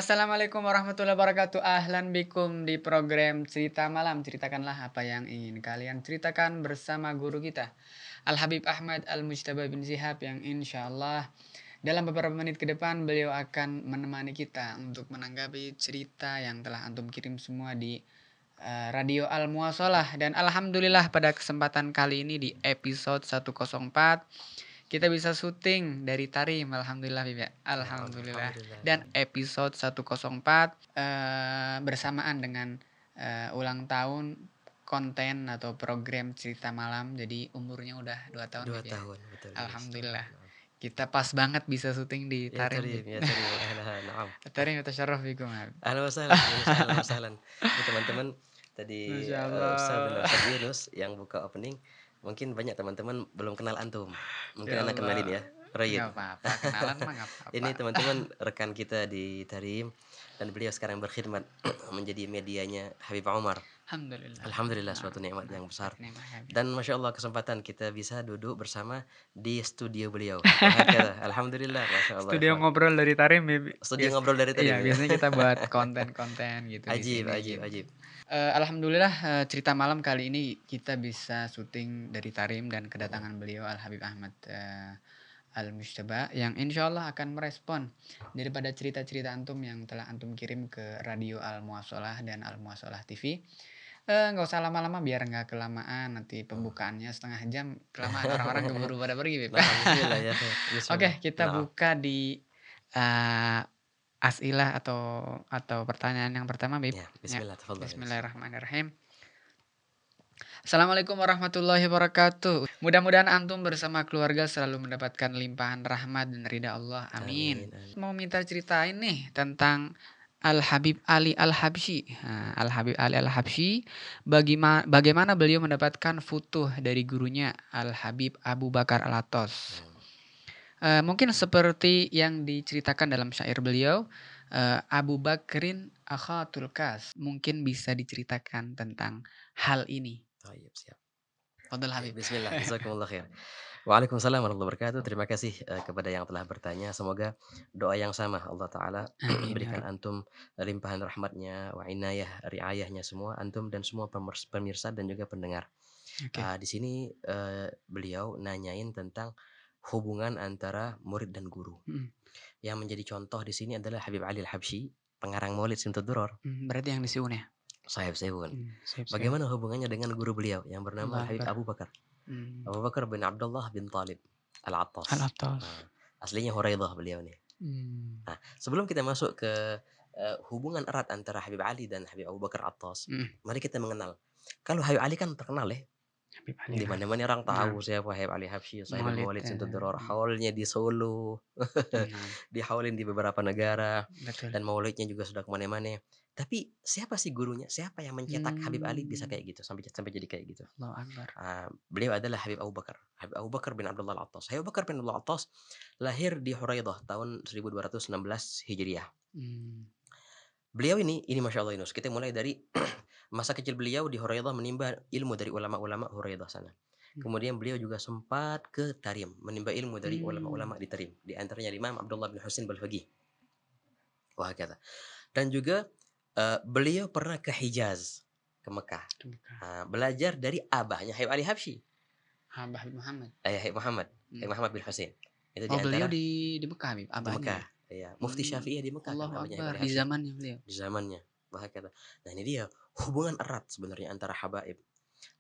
Assalamualaikum warahmatullahi wabarakatuh. Ahlan bikum di program Cerita Malam. Ceritakanlah apa yang ingin kalian ceritakan bersama guru kita, Al-Habib Ahmad Al-Mujtaba bin Zihab, yang insya Allah dalam beberapa menit ke depan beliau akan menemani kita untuk menanggapi cerita yang telah antum kirim semua di Radio Al-Muwasalah. Dan alhamdulillah pada kesempatan kali ini di episode 104 kita bisa syuting dari Tarim, alhamdulillah Bib ya. Alhamdulillah. Alhamdulillah. Dan episode 104 bersamaan dengan ulang tahun konten atau program Cerita Malam. Jadi umurnya udah 2 tahun 2 Bib ya. tahun, betul. Alhamdulillah. Kita pas banget bisa syuting di Ya Tarim Tarim, Bib. ya Tarim. Ahlan, na'am. Tarim yatasyarraf bikum Bib. Ahlan wa sahlan, Yunus, ahlan wa sahlan. Ini teman-teman tadi Masya Ustaz dan Allah. Ustaz Yunus yang buka opening, mungkin banyak teman-teman belum kenal antum. Mungkin Ya ana kenalin Allah. ya. Rayid. Nggak apa-apa, kenalan mah nggak apa-apa. Ini teman-teman rekan kita di Tarim dan beliau sekarang berkhidmat menjadi medianya Habib Umar. Alhamdulillah. Alhamdulillah, suatu nikmat yang besar. Nikmat ya, Bib. Dan Masya Allah kesempatan kita bisa duduk bersama di studio beliau. Wahakala. Alhamdulillah, Masya Allah. Studio ikhwan. ngobrol dari Tarim Bib. Studio ngobrol dari tadi. Iya, biasanya kita buat konten-konten gitu di Ajib, sini. ajib, Bib. ajib. Alhamdulillah cerita malam kali ini kita bisa syuting dari Tarim dan kedatangan beliau Al Habib Ahmad Al-Mujtaba yang insya Allah akan merespon daripada cerita-cerita antum yang telah antum kirim ke Radio Al-Muwasalah dan Al-Muwasalah TV. Nggak usah lama-lama biar nggak kelamaan, nanti pembukaannya setengah jam kelamaan, orang-orang keburu pada pergi Bib. Nah, bismillah ya. Oke, Bismillah. kita Nah, buka di as'ilah atau pertanyaan yang pertama Bib. ya, Ya. bismillah, tafadhal. Bismillahirrahmanirrahim. Assalamualaikum warahmatullahi wabarakatuh. Mudah-mudahan antum bersama keluarga selalu mendapatkan limpahan rahmat dan ridha Allah. Amin. Amin, amin. Mau minta ceritain nih tentang Al-Habib Ali Al-Habsyi. Nah, Al-Habib Ali Al-Habsyi, bagaimana beliau mendapatkan futuh dari gurunya Al-Habib Abu Bakar Al-Atos. Mungkin seperti yang diceritakan dalam syair beliau, Abu Bakrin Akhatul Kas. Mungkin bisa diceritakan tentang hal ini. Tayyib, siap. Fadhal Oke, Habib. bismillah, jazakumullah khair. Waalaikumsalam warahmatullahi wabarakatuh. Terima kasih kepada yang telah bertanya. Semoga doa yang sama Allah Ta'ala Amin ya berikan Rabb. antum limpahan rahmatnya, wa inayah, riayahnya semua, antum dan semua pemirsa dan juga pendengar. Oke. Di sini beliau nanyain tentang hubungan antara murid dan guru. Yang menjadi contoh di sini adalah Habib Ali Al-Habsyi, pengarang Maulid Simtud Duror. Berarti yang di Siun ya? Sahib Sehun. Sip. Bagaimana hubungannya dengan guru beliau yang bernama Allah Habib Akbar. Abu Bakar? Abu Bakar bin Abdullah bin Talib Al-Attas. Al-Attas. Aslinya Huraidah beliau nih. Nah, sebelum kita masuk ke hubungan erat antara Habib Ali dan Habib Abu Bakar Attas, mari kita mengenal. Kalau Habib Ali kan terkenal ya. Habib Ali. Di mana-mana orang tahu siapa Habib Ali Habsyi, Sahibul Maulid Simtud Duror. Haulnya di Solo, dihaulin di beberapa negara, Betul. dan maulidnya juga sudah kemana-mana. Tapi siapa sih gurunya? Siapa yang mencetak Habib Ali bisa kayak gitu sampai jadi kayak gitu? Allah Akbar. Beliau adalah Habib Abu Bakar. Habib Abu Bakar bin Abdullah Al-Attas. Habib Abu Bakar bin Abdullah Al-Attas lahir di Huraidah tahun 1216 Hijriah. Beliau ini Masya Allah Yunus, kita mulai dari masa kecil beliau di Huraidah menimba ilmu dari ulama-ulama Huraidah sana. Kemudian beliau juga sempat ke Tarim, menimba ilmu dari ulama-ulama di Tarim. Di antaranya Imam Abdullah bin Husain Balfaqih. Wah kata. Dan juga beliau pernah ke Hijaz, ke Mekah. Belajar dari abahnya Habib Ali Habsyi. Habib Muhammad. Habib Muhammad. Habib Muhammad bin Husain. Itu di beliau antara di Mekah Habib, di Mekah. abahnya. Ya, Mufti Syafi'iyah di Mekah. Allah kan abahnya Habib Akbar, Ali di Habsyi. zamannya beliau. Di zamannya. Bahkan. Nah ini dia hubungan erat sebenarnya antara habaib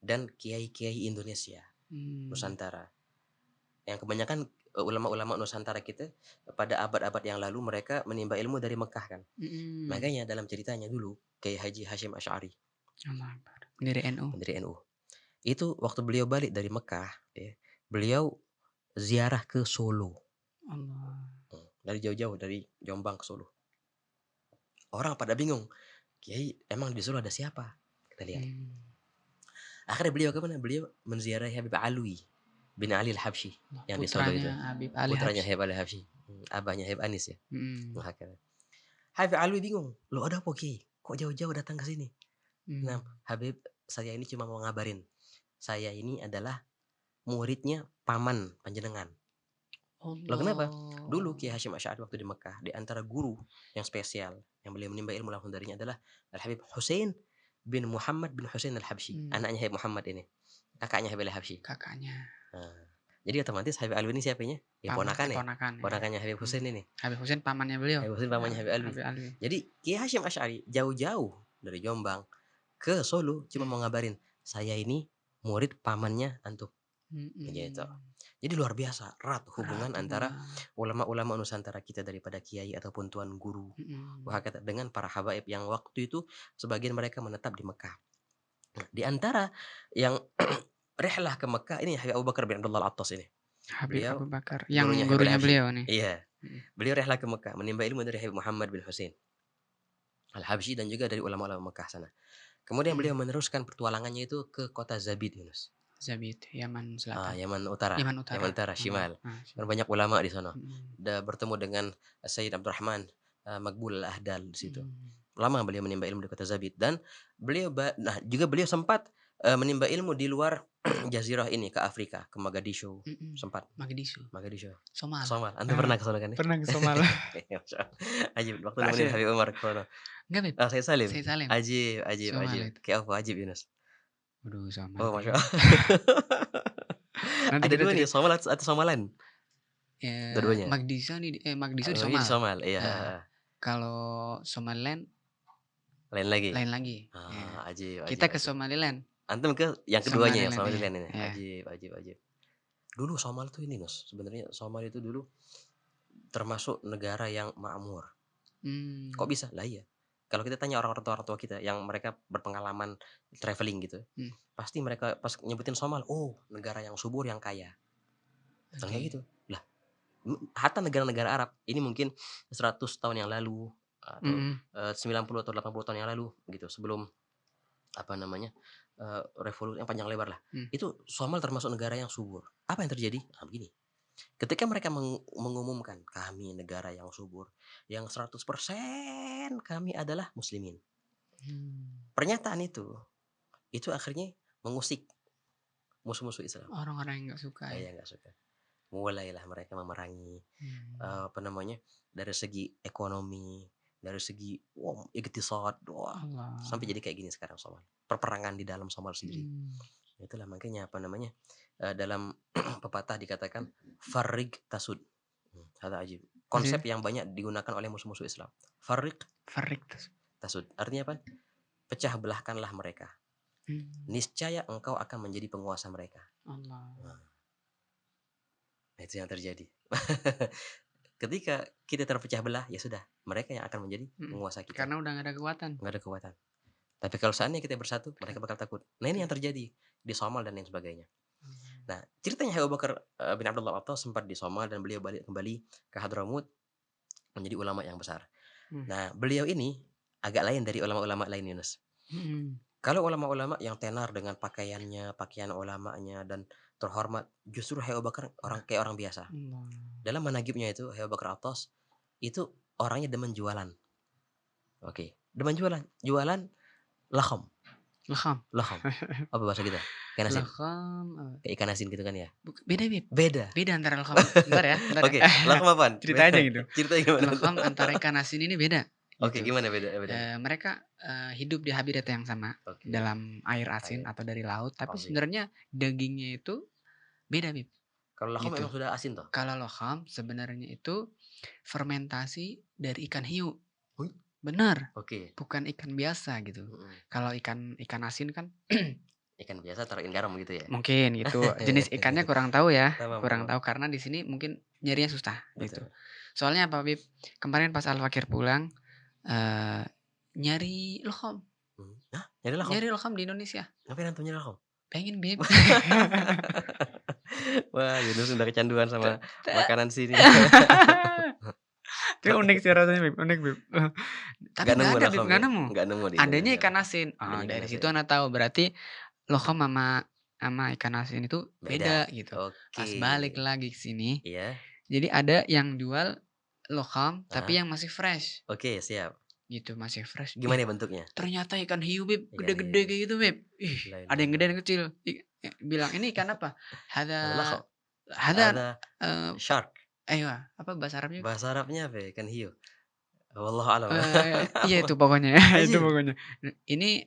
dan kiai-kiai Indonesia, Nusantara. Yang kebanyakan ulama-ulama Nusantara kita pada abad-abad yang lalu mereka menimba ilmu dari Mekah kan. Makanya dalam ceritanya dulu Kiai Haji Hashim Asy'ari, Allah Akbar. Pendiri NU. Itu waktu beliau balik dari Mekah, ya, beliau ziarah ke Solo. Allah. Dari jauh-jauh dari Jombang ke Solo. Orang pada bingung. Kiai, emang di Solo ada siapa? Kita lihat. Akhirnya beliau ke mana? Beliau menziarahi Habib Alwi bin Ali Al-Habsyi yang di Solo itu. Putranya Habib Ali Habsyi. Abahnya Habib Anis ya. Habib Alwi bingung. Loh ada apa Kiai? Kok jauh-jauh datang ke sini? Nah, Habib, saya ini cuma mau ngabarin. Saya ini adalah muridnya paman panjenengan. Loh kenapa? Dulu Allah. Kiai Hasyim Asy'ari waktu di Mekah, di antara guru yang spesial yang beliau menimba ilmu langsung darinya adalah Al-Habib Husain bin Muhammad bin Husain Al-Habsyi, Hmm, anaknya Habib Muhammad ini, kakaknya Habib Al-Habsyi. kakaknya. Nah, jadi otomatis Habib Alwi ini siapanya? Ya ponakan ya, Keponakan ya. ponakannya Habib Husain ini. Habib Husain pamannya beliau. Habib Husain pamannya Habib Alwi. Habib Alwi. Jadi Kiai Hasyim Asy'ari jauh-jauh dari Jombang ke Solo cuma mau ngabarin, "Saya ini murid pamannya antum." Gitu. Jadi luar biasa erat hubungan antara ulama-ulama Nusantara kita daripada kiai ataupun tuan guru wahakata dengan para habaib yang waktu itu sebagian mereka menetap di Mekah. Nah, di antara yang rihlah ke Mekah ini Habib Abu Bakar bin Abdullah Al-Attas ini. Habib Beliau Abu Bakar yang gurunya Habib gurunya Al-Habsyi. beliau nih. Iya. Beliau rihlah ke Mekah menimba ilmu dari Habib Muhammad bin Husain Al-Habsyi dan juga dari ulama-ulama Mekah sana. Kemudian beliau meneruskan petualangannya itu ke kota Zabid, Yunus. Zabid, Yaman Selatan. Yaman Utara. Yaman Utara, Shimal. Dan banyak ulama di sana. Bertemu dengan Sayyid Abdurrahman Maqbul Al-Ahdal di situ. Lama beliau menimba ilmu di kota Zabid dan beliau juga beliau sempat menimba ilmu di luar jazirah ini ke Afrika, ke Mogadishu. Sempat. Mogadishu. Somal. Anda pernah ke sana kan? Pernah ke Somal. Ajib waktu nemenin Habib Umar ke sana. Enggak, Beb. Saya Salim. Saya Salim. Ajib. Kayak apa ajib Yunus? Waduh, Somal. Oh, Masya Allah. Nanti ada dua nih, Somal atau Somalan? Ya, Dua-duanya. Mogadishu di Somal. Somal. Iya. Kalau Somaliland lain lagi. Ya. Ajib. Kita ke Somaliland. Antum ke yang keduanya ya, Somaliland ini. Ya. Ajib. Dulu Somal tuh ini, Nus. Sebenarnya Somal itu dulu termasuk negara yang makmur. Kok bisa? Lah iya. Kalau kita tanya orang tua kita yang mereka berpengalaman traveling gitu, pasti mereka pas nyebutin Somal, oh negara yang subur, yang kaya. Kayak gitu. Lah, hatta negara-negara Arab ini mungkin 100 tahun yang lalu atau 90 atau 80 tahun yang lalu gitu, sebelum revolusi yang panjang lebar lah. Itu Somal termasuk negara yang subur. Apa yang terjadi? Nah, begini. Ketika mereka mengumumkan kami negara yang subur, yang 100% kami adalah muslimin. Pernyataan itu akhirnya mengusik musuh-musuh Islam. Orang-orang yang nggak suka. Iya, nggak suka. Mulailah mereka memerangi dari segi ekonomi, dari segi iktisad, sampai jadi kayak gini sekarang Somal. Perperangan di dalam Somal sendiri. Itulah makanya dalam pepatah dikatakan farrig tasud. Kata ajib. Konsep yang banyak digunakan oleh musuh-musuh Islam. Farrig tasud. Artinya apa? Pecah belahkanlah mereka. Niscaya engkau akan menjadi penguasa mereka. Allah. Nah, itu yang terjadi. Ketika kita terpecah belah, ya sudah, mereka yang akan menjadi penguasa kita. Karena udah nggak ada kekuatan. Tapi kalau seandainya kita bersatu, mereka bakal takut. Nah, ini yang terjadi di Somal dan lain sebagainya. Nah, ceritanya Abu Bakar bin Abdullah Al-Attas sempat di Somal dan beliau balik kembali ke Hadramut menjadi ulama yang besar. Nah, beliau ini agak lain dari ulama-ulama lain, Yunus. Kalau ulama-ulama yang tenar dengan pakaiannya, pakaian ulamanya dan terhormat, justru Abu Bakar kayak orang biasa. Dalam managibnya itu Abu Bakar Al-Attas itu orangnya demen jualan. Oke, demen jualan laham. Apa bahasa kita? Ikan asin. Kayak ikan asin gitu kan ya? Beda, Bib. Beda antara laham. Bentar ya. Oke, laham apaan? Cerita aja gitu. Ceritanya gimana? Laham antara ikan asin ini beda. Oke, gimana beda? Mereka hidup di habitat yang sama, dalam air asin atau dari laut, tapi sebenarnya dagingnya itu beda, Bib. Kalau laham memang sudah asin toh? Kalau laham sebenarnya itu fermentasi dari ikan hiu. Benar. Bukan ikan biasa gitu. Kalau ikan asin kan ikan biasa taruhin garam gitu ya. Mungkin gitu. Jenis ikannya kurang tahu ya. Tahu karena di sini mungkin nyarinya susah gitu. Soalnya apa, Bib? Kemarin pas Al-Fakir pulang nyari laham. Nyari laham di Indonesia. Ngapain antum nyari laham? Pengen, Bib. Wah, Yunus udah kecanduan sama makanan sini. Itu unik sih rasanya, Bib. Tapi nggak nemu. Adanya ikan asin. Dari situ Anda tahu berarti laham sama ikan asin itu beda gitu. Pas balik lagi ke sini. Jadi ada yang jual laham tapi yang masih fresh. Oke, siap. Gitu, masih fresh. Gimana bentuknya? Ternyata ikan hiu, Bib. Gede-gede kayak gitu, Bib. Ada yang gede dan kecil. Bilang ini ikan apa? Ada shark. Ayo, apa bahasa Arabnya? Bahasa Arabnya apa ya? Ikan hiu. Wallahu a'lam. Iya itu pokoknya, itu Ajib. pokoknya. Ini,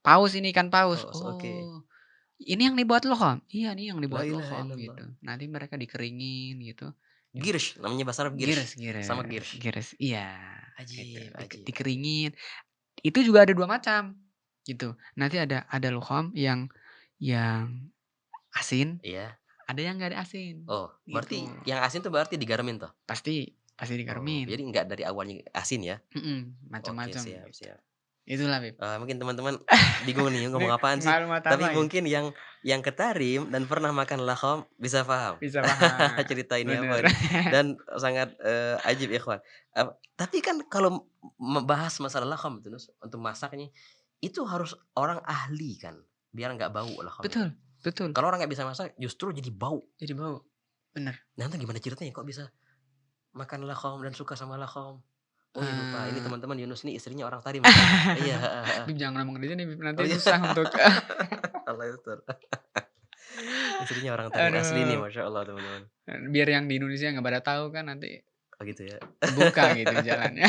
paus ini, ikan paus. Paus, oke. Oh, ini yang dibuat loham? Iya nih yang La dibuat ilaha loham illallah. gitu. Nanti mereka dikeringin gitu. Yuk, Girish, namanya bahasa Arab girish. gires gires Sama girish. gires, iya, itu, Ajib, ajib, ajib. dikeringin. Itu juga ada 2 macam, gitu. Nanti ada loham yang asin, Iya. ada yang nggak ada asin, Oh, gitu. berarti yang asin tuh berarti digaremin tuh? Pasti pasti Oh, digaremin, jadi nggak dari awalnya asin ya? Oke, macam-macam siap, gitu. siap. Itulah Beb. Mungkin teman-teman bingung nih Ini ngomong apaan sih, maklumat tapi apa gitu, mungkin yang ketarim dan pernah makan laham bisa paham bisa paham, cerita ini bener. apa nih, dan sangat, ajib ikhwan. Tapi kan kalau membahas masalah laham itu Nus, untuk masaknya, itu harus orang ahli kan, biar nggak bau lahamnya. Betul betul, Kalau orang nggak bisa masak justru jadi bau. jadi bau, bener. Nah itu gimana ceritanya kok bisa makan laham dan suka sama laham? Oh ya lupa, ini Eee, teman-teman Yunus nih istrinya orang Tarim nih. Iya, heeh, heeh. Bib jangan ngomong di sini Bib, Oh nanti iya. susah untuk Allah yastur. Istrinya orang Tarim asli nih, aduh, Masya Allah teman-teman. biar yang di Indonesia nggak pada tahu kan nanti Oh gitu ya. kebuka gitu jalannya.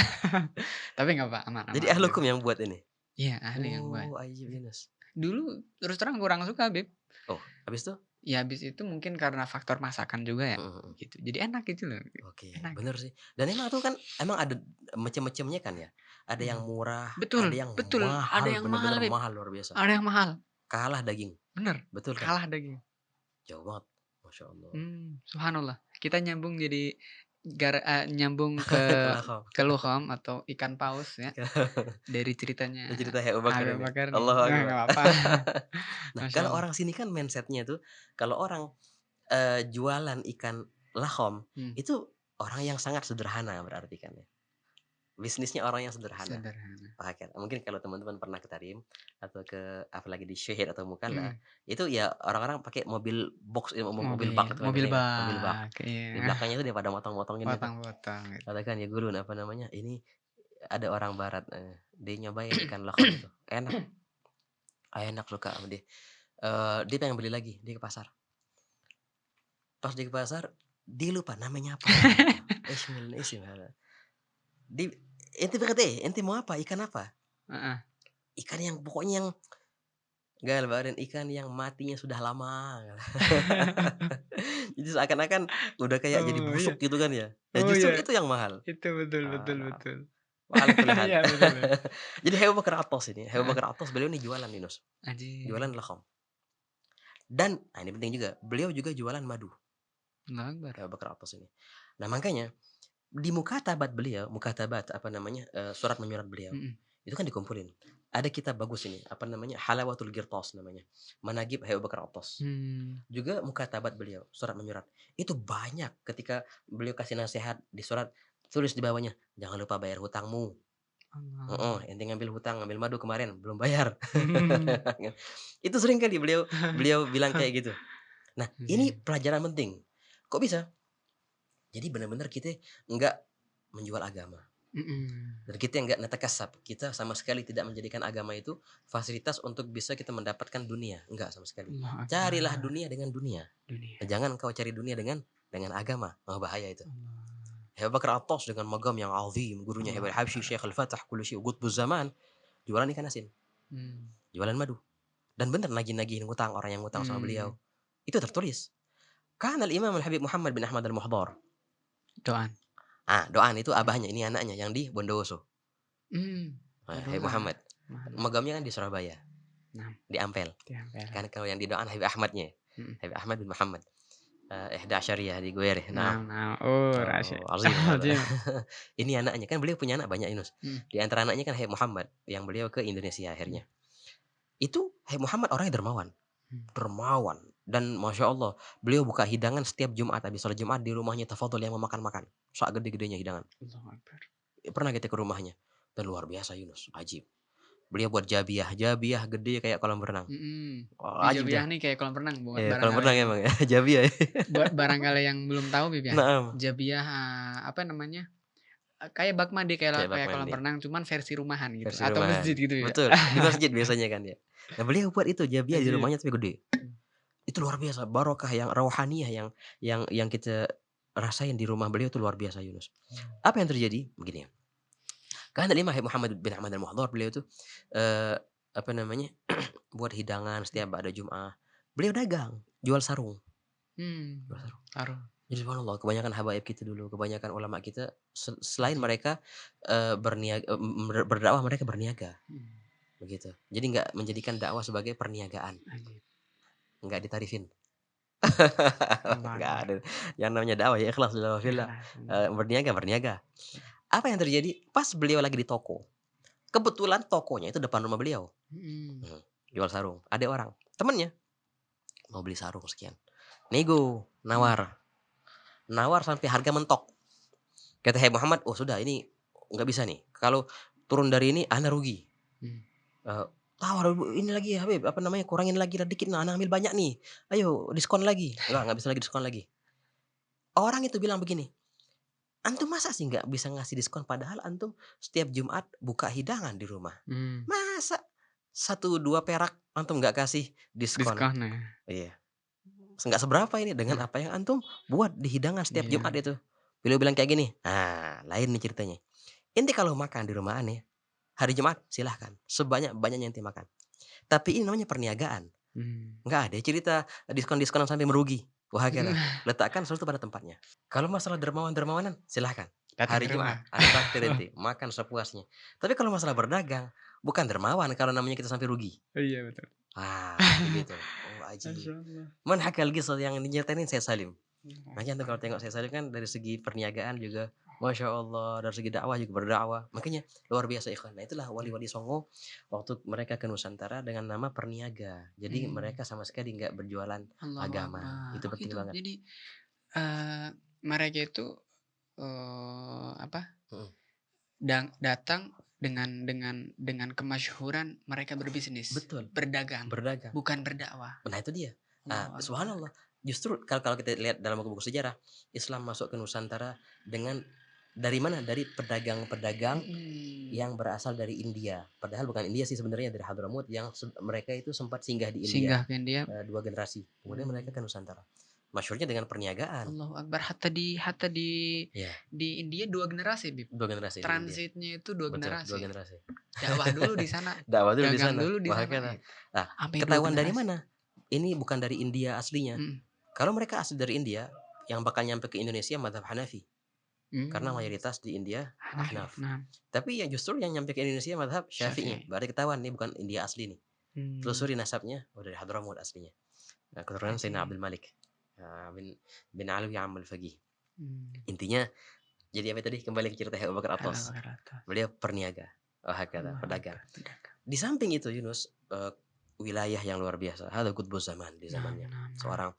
Tapi nggak apa, aman Jadi aman ahli Bib. hukum yang buat ini? Iya ahli yang buat. Oh, ajib Yunus. Dulu terus terang kurang suka Bib. Oh, habis itu? Ya habis itu mungkin karena faktor masakan juga ya, Mhm, mhm. gitu. Jadi enak gitu loh, Oke, enak. bener sih. Dan emang tuh kan emang ada macam-macamnya kan ya. Ada yang Mmm. murah, ada Betul yang betul, ada mahal, yang mahal bener-bener Beb, mahal luar biasa. ada yang mahal, Kalah daging, bener, betul kan? kalah daging. Jauh banget, Masya Allah. Subhanallah. Kita nyambung jadi nyambung ke Kelakau. luham atau ikan paus ya, dari ceritanya Ini cerita Abu Bakar Abu ini. Bakar nih. Allahu Nah, Akbar. nggak apa-apa. Nah, Masya kalau Allah. orang sini kan mindsetnya tuh, kalau orang, jualan ikan lahom, Mmm, itu orang yang sangat sederhana berarti kan ya. Bisnisnya orang yang sederhana. sederhana. Paket. Mungkin kalau teman-teman pernah ke Tarim atau ke apalagi di Syahid atau Mukalla, Mhm, itu ya orang-orang pakai mobil box, mobil mobil bak itu kan mobil biasanya kan, mobil bak. bak, Di iya, belakangnya itu dia pada motong-motongin gitu. potong-potong gitu. Katakan ya gulun apa namanya, ini ada orang barat, dia nyobain ikan lahom itu, enak enak suka sama dia. Dia pengen beli lagi, dia ke pasar. Pas dia ke pasar, dia lupa namanya apa ikan itu. Isim Di "Ente berkata, ente mau apa? Ikan apa?" Heeh. "Ikan yang pokoknya yang" "Gal badan ikan yang matinya sudah lama." Jadi seakan-akan udah kayak jadi Oh, iya. busuk gitu kan ya. Ya Oh, justru iya. itu yang mahal. Itu betul betul Nah, betul. wa ala kulli hal. Iya, betul betul. Jadi Hewa Bakar Atos ini, Hewa Heeh. Bakar Atos beliau ini jualan nih, Nus, jualan Anjing. laham. Dan, nah ini penting juga, beliau juga jualan madu, Allahu Akbar. Hewa Bakar Atos ini. Nah makanya, di mukatabat beliau, mukatabat apa namanya, surat menyurat beliau, Mhm. itu kan dikumpulin. Ada kitab bagus ini, apa namanya, Halawatul Qirtas namanya, Manaqib Hewa Bakar Atos. Mmm. Juga mukatabat beliau, surat menyurat. Itu banyak ketika beliau kasih nasihat di surat, tulis di bawahnya, "Jangan lupa bayar hutangmu." Heeh, Allah. ente ngambil hutang, ngambil madu kemarin belum bayar. Mhm. Itu sering kali beliau beliau bilang kayak gitu. Nah, ini Anjing. pelajaran penting. Kok bisa? Jadi benar-benar kita nggak menjual agama. Mhm. Dan kita nggak natakasab. Kita sama sekali tidak menjadikan agama itu fasilitas untuk bisa kita mendapatkan dunia. Enggak sama sekali. Allahu Carilah Akbar. dunia dengan dunia. Dunia. Jangan kau cari dunia dengan agama. Oh, bahaya itu. Allah. Abu Bakar Atas dengan magam yang azim, gurunya Habib Allahu Habsyi, Akbar. Syekh Al-Fatah, kullu syai' qutbuz zaman, jualan ikan asin, Mmm. jualan madu. Dan benar nagih-nagihin ngutang orang yang ngutang sama beliau. Mmm. Itu tertulis. Kan Al-Imam Al-Habib Muhammad bin Ahmad Al-Muhdhar. Doan. Doan itu abahnya, ini anaknya yang di Bondowoso. Waduh, Habib Muhammad. Muhammad. Magamnya kan di Surabaya, Nah, di Ampel. tempel. Kan kalau yang di Doan Habib Ahmadnya. Mhm. Habib Ahmad bin Muhammad. Ihda Asyariyah di Guereh. Nah Naam. nah. Oh, rahasia. Oh, azim hada. Azim. Ini anaknya, kan beliau punya anak banyak Yunus. Mhm. Di antara anaknya kan Habib Muhammad yang beliau ke Indonesia Mhm. akhirnya. Itu Habib Muhammad orangnya dermawan, Mhm. dermawan dan Masya Allah beliau buka hidangan setiap Jumat, habis sholat Jumat di rumahnya tafadhol yang mau makan-makan. Sak gede-gedenya hidangan. Allahu Akbar. Pernah kita ke rumahnya dan luar biasa Yunus, ajib. Beliau buat jabiah, jabiah gede kayak kolam renang. Mhm. Oh, Di ajib Jabiah dah. nih kayak kolam renang buat Iya, kolam barangkali renang yang emang ya, jabiah ya. buat barangkali yang belum tahu Bib ya, Naam, Jabiah, apa namanya, kayak bak mandi kayak bak kayak kolam mandi, renang cuman versi rumahan gitu versi atau rumahan. masjid gitu ya. Betul, di masjid biasanya kan ya. Nah, beliau buat itu jabiah di Ajib. rumahnya tapi gede. Itu luar biasa, barokah yang rauhaniyah yang kita rasain di rumah beliau itu luar biasa Yunus. Apa yang terjadi? Begini, kan Imam Habib Muhammad bin Ahmad al-Muhdhar beliau itu, eee, apa namanya, buat hidangan setiap ba'da Jum'ah. Beliau dagang, jual sarung, jual sarung. Taruh. Jadi subhanallah kebanyakan habaib kita dulu, kebanyakan ulama kita selain mereka, berdakwah mereka berniaga, begitu. Jadi nggak menjadikan dakwah sebagai perniagaan, Ajib. nggak ditarifin. Allah Nggak Akbar. ada, yang namanya dakwah ya ikhlas lillah fillah, Ikhlas. berniaga berniaga. Apa yang terjadi, pas beliau lagi di toko, kebetulan tokonya itu depan rumah beliau, jual sarung. Ada orang, temennya, mau beli sarung sekian, nego, nawar sampai harga mentok. Kata Habib Muhammad, "Oh sudah ini nggak bisa nih, kalau turun dari ini ana rugi." Eee, "Tawar ini lagi ya Habib, apa namanya, kurangin lagi lah dikit, nah ana ambil banyak nih, ayo diskon lagi." Nggak bisa lagi diskon lagi." Orang itu bilang begini, "Antum masa sih nggak bisa ngasih diskon padahal antum setiap Jumat buka hidangan di rumah. Masa 1, 2 perak antum nggak kasih diskon?" Diskon ya. Iya, nggak seberapa ini dengan apa yang antum buat di hidangan setiap Iya. Jumat itu. Beliau bilang kayak gini, "Nah, lain nih ceritanya. Ente kalau makan di rumah aneh, hari Jumat silahkan, sebanyak-banyaknya ente makan. Tapi ini namanya perniagaan, nggak ada cerita diskon-diskonan sampai merugi. Wah kata, letakkan sesuatu pada tempatnya. Kalau masalah dermawan-dermawanan, silahkan. Datang Hari ke Jumat, rumah. ana traktir ente, makan sepuasnya. Tapi kalau masalah berdagang, bukan dermawan kalau namanya kita sampai rugi." Iya betul. Begitu. Oh, ajib. Masyaallah. Man hakal qisah yang diceritain Syekh Salim. Allahu Makanya tuh kalau Akbar. tengok Syekh Salim kan dari segi perniagaan juga Masya Allah, dari segi dakwah juga berdakwah. Makanya luar biasa ikhwan. Nah itulah wali-wali Songo waktu mereka ke Nusantara dengan nama perniaga. Jadi mereka sama sekali nggak berjualan Allahu agama. Akbar. Itu Oh penting gitu. banget. Jadi mereka itu apa? Mhm. Datang dengan kemasyhuran mereka berbisnis, Betul, berdagang, berdagang. bukan berdakwah. Nah itu dia. Allahu Akbar. Subhanallah. Justru kalau kita lihat dalam buku-buku sejarah, Islam masuk ke Nusantara dengan dari mana? Dari pedagang-pedagang yang berasal dari India. Padahal bukan India sih sebenarnya, dari Hadramut yang mereka itu sempat singgah di India, Singgah ke India. 2 generasi. Kemudian mereka ke Nusantara. Masyhurnya dengan perniagaan. Allahu Akbar. Hatta di Iya, India 2 generasi, Bib. 2 generasi di India. Transitnya itu 2 Betul, 2 generasi. generasi. Dakwah dulu di sana, Dakwah dulu di dagang sana. dulu di Wah, sana. kata. Nah, Sampai 2 ketahuan dari generasi. mana? Ini bukan dari India aslinya. Kalau mereka asli dari India, yang bakal nyampe ke Indonesia mazhab Hanafi. Karena mayoritas di India Ahnaf. Tapi ya justru yang nyampe ke Indonesia mazhab Syafi'i. Berarti ketahuan nih bukan India asli nih. Telusuri nasabnya, dari Hadramut aslinya. Keturunan Sayyidina Abdul Malik bin Alwi Ammul Faqih. Intinya jadi apa tadi, kembali ke cerita Abu Bakar Atas. Beliau perniaga. Hakada, pedagang. Di samping itu Yunus, wilayah yang luar biasa. Hada qutbuz zaman di zamannya. Seorang